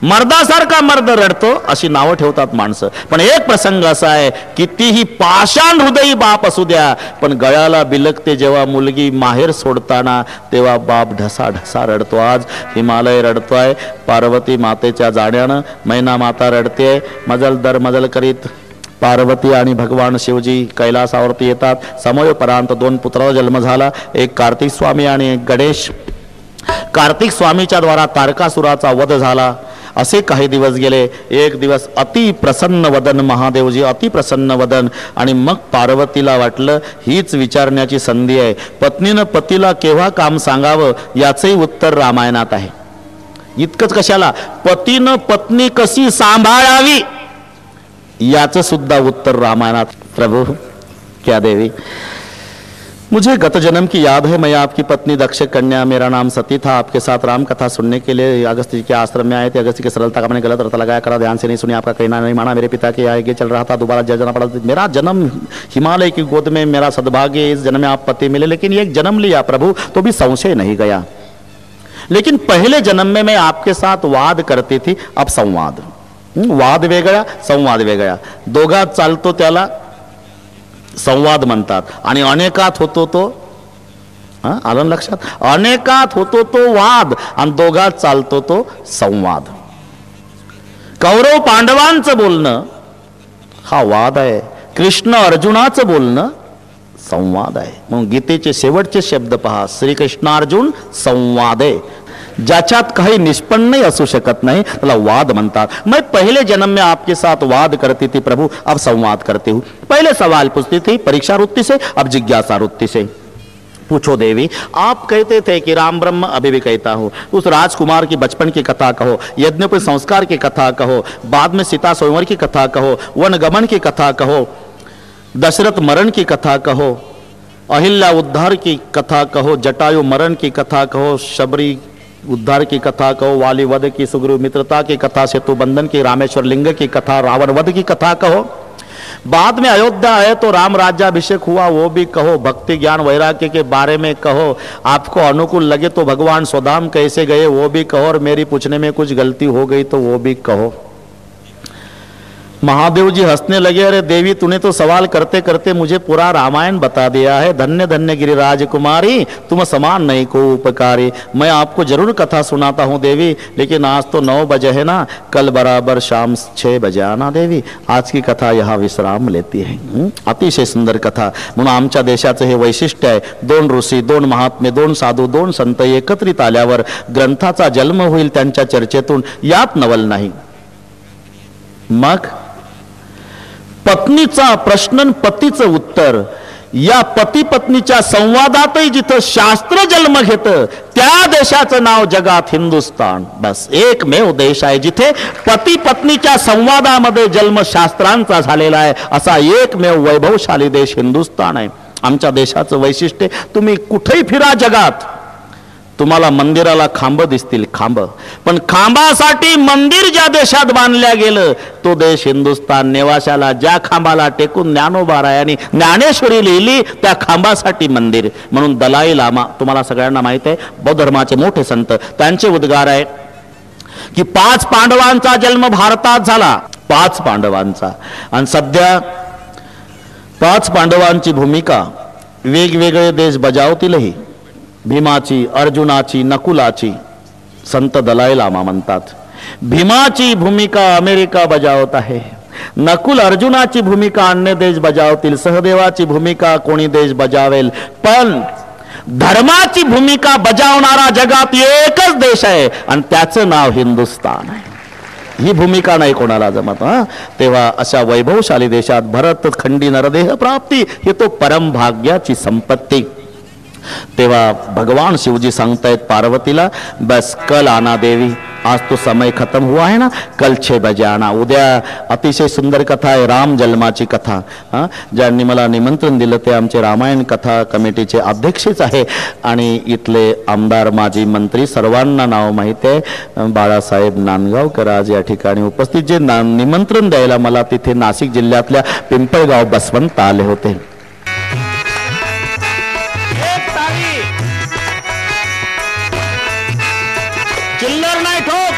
मर्दासारखा मर्द रडतो अशी नावं ठेवतात माणसं. पण एक प्रसंग असा आहे, कितीही पाषाण हृदयी बाप असू द्या, पण गळ्याला बिलकते जेव्हा मुलगी माहेर सोडताना, तेव्हा बाप ढसा ढसा रडतो. आज हिमालय रडतोय पार्वती मातेच्या जाण्यानं, मैना माता रडते. मजल दर मजल करीत पार्वती आणि भगवान शिवजी कैलासावरती येतात. समयोपरांत 2 पुत्राचा जन्म झाला, एक कार्तिक स्वामी आणि एक गणेश. कार्तिक स्वामीच्या द्वारा तारकासुराचा वध झाला. असे काही दिवस गेले. एक दिवस अति प्रसन्न वदन महादेवजी, अति प्रसन्न वदन. आणि मग पार्वतीला वाटलं हीच विचारण्याची संधी आहे, पत्नीनं पतीला केव्हा काम सांगावं याचंही उत्तर रामायणात आहे. इतकंच कशाला, पतीनं पत्नी कशी सांभाळावी याचं सुद्धा उत्तर रामायणात. प्रभु क्या देवी, मुझे गत जन्म की याद है, मैं आपकी पत्नी दक्ष कन्या, मेरा नाम सती था. आपके साथ राम कथा सुनने के लिए अगस्त जी के आश्रम में आए थे. अगस्त जी की सरलता का मैंने गलत अर्थ लगाया, करा ध्यान से नहीं सुनी, आपका कहना नहीं माना. मेरे पिता के आगे चल रहा था, दोबारा जाना पड़ा. मेरा जन्म हिमालय की गोद में, मेरा सद्भाग्य, इस जन्म में आप पति मिले. लेकिन एक जन्म लिया प्रभु तो भी संशय नहीं गया. लेकिन पहले जन्म में मैं आपके साथ वाद करती थी, अब संवाद. वाद वेगळा, संवाद वेगळा. दोघात चालतो त्याला संवाद म्हणतात. आणि अनेकात होतो तो, आलं लक्षात, अनेकात होतो तो वाद, आणि दोघात चालतो तो संवाद. कौरव पांडवांचं बोलणं हा वाद आहे, कृष्ण अर्जुनाचं बोलणं संवाद आहे. मग गीतेचे शेवटचे शब्द पहा, श्रीकृष्णार्जुन संवाद आहे. ज्याच्यात काही निष्पन्न असू शकत नाही त्याला वाद म्हणतात. मैं पहले जन्म में आपके साथ वाद करती थी प्रभु, अब संवाद करती हूँ. पहले सवाल पूछती थी परीक्षा वृत्ति से, अब जिज्ञासा वृत्ति से. पूछो देवी, आप कहते थे कि राम ब्रह्म, अभी भी कहता हूँ. उस राजकुमार की बचपन की कथा कहो, यज्ञोपवीत संस्कार की कथा कहो, बाद में सीता स्वयंवर की कथा कहो, वनगमन की कथा कहो, दशरथ मरण की कथा कहो, अहिल्या उद्धार की कथा कहो, जटायु मरण की कथा कहो, शबरी उद्धार की कथा कहो, वाली वध की, सुग्रीव मित्रता की कथा, सेतु बंधन की, रामेश्वर लिंग की कथा, रावण वध की कथा कहो. बाद में अयोध्या है तो राम राज्याभिषेक हुआ वो भी कहो, भक्ति ज्ञान वैराग्य के बारे में कहो, आपको अनुकूल लगे तो भगवान स्वधाम कैसे गए वो भी कहो, और मेरी पूछने में कुछ गलती हो गई तो वो भी कहो. महादेव जी हंसने लगे, अरे देवी तूने तो सवाल करते करते मुझे पूरा रामायण बता दिया है. धन्य धन्य गिरिराज कुमारी, तुम समान नहीं को उपकारी. मैं आपको जरूर कथा सुनाता हूँ देवी, लेकिन आज तो 9 बजे है ना, कल बराबर शाम 6 बजे आना देवी. आज की कथा यहाँ विश्राम लेती है. अतिशय सुंदर कथा. म्हणून आमच्या देशाचं हे वैशिष्ट्य आहे. 2 ऋषी, 2 महात्मे, 2 साधू, 2 संत एकत्रित आल्यावर ग्रंथाचा जन्म होईल त्यांच्या चर्चेतून. यात नवल नाही. मग पत्नीचा प्रश्न, पतीचं उत्तर, या पती पत्नीच्या संवादातही जिथं शास्त्र जन्म घेतं त्या देशाचं नाव जगात हिंदुस्तान. बस एकमेव देश आहे जिथे पती पत्नीच्या संवादामध्ये जन्म शास्त्रांचा झालेला आहे. असा एकमेव वैभवशाली देश हिंदुस्तान आहे. आमच्या देशाचं वैशिष्ट्य, तुम्ही कुठेही फिरा जगात, तुम्हाला मंदिराला खांब दिसतील, खांब, पण खांबासाठी मंदिर ज्या देशात बांधल्या गेलं तो देश हिंदुस्थान. नेवाशाला ज्या खांबाला टेकून ज्ञानोबारायांनी ज्ञानेश्वरी लिहिली त्या खांबासाठी मंदिर. म्हणून दलाई लामा तुम्हाला सगळ्यांना माहित आहे, बौद्ध धर्माचे मोठे संत, त्यांचे उद्गार आहे की 5 पांडवांचा जन्म भारतात झाला, 5 पांडवांचा, आणि सध्या 5 पांडवांची भूमिका वेगवेगळे देश बजावतीलही. भीमाची, अर्जुनाची, नकुलाची संत दलाई लामा म्हणतात. भीमाची भूमिका अमेरिका बजावत आहे, नकुल अर्जुनाची भूमिका अन्य देश बजावतील, सहदेवाची भूमिका कोणी देश बजावेल, पण धर्माची भूमिका बजावणारा जगात एकच देश आहे आणि त्याचं नाव हिंदुस्थान आहे. ही भूमिका नाही कोणाला जमत. तेव्हा अशा वैभवशाली देशात भरत खंडी नरदेह प्राप्ती हे तो परम भाग्याची संपत्ती. तेव्हा भगवान शिवजी सांगतायत पार्वतीला, बस कल आना देवी, आज तो समय खत्म हुआ है ना, कल 6 बजे आना. उद्या अतिशय सुंदर कथा आहे, राम जन्माची कथा. ज्यांनी मला निमंत्रण दिलं ते आमचे रामायण कथा कमिटीचे अध्यक्षच आहे आणि इथले आमदार, माजी मंत्री, सर्वांना नाव माहिती आहे. बाळासाहेब नांदगावकर आज या ठिकाणी उपस्थित, जे निमंत्रण द्यायला मला तिथे नाशिक जिल्ह्यातल्या पिंपळगाव बसवंत आले होते. चिल्लर नाही ठोक,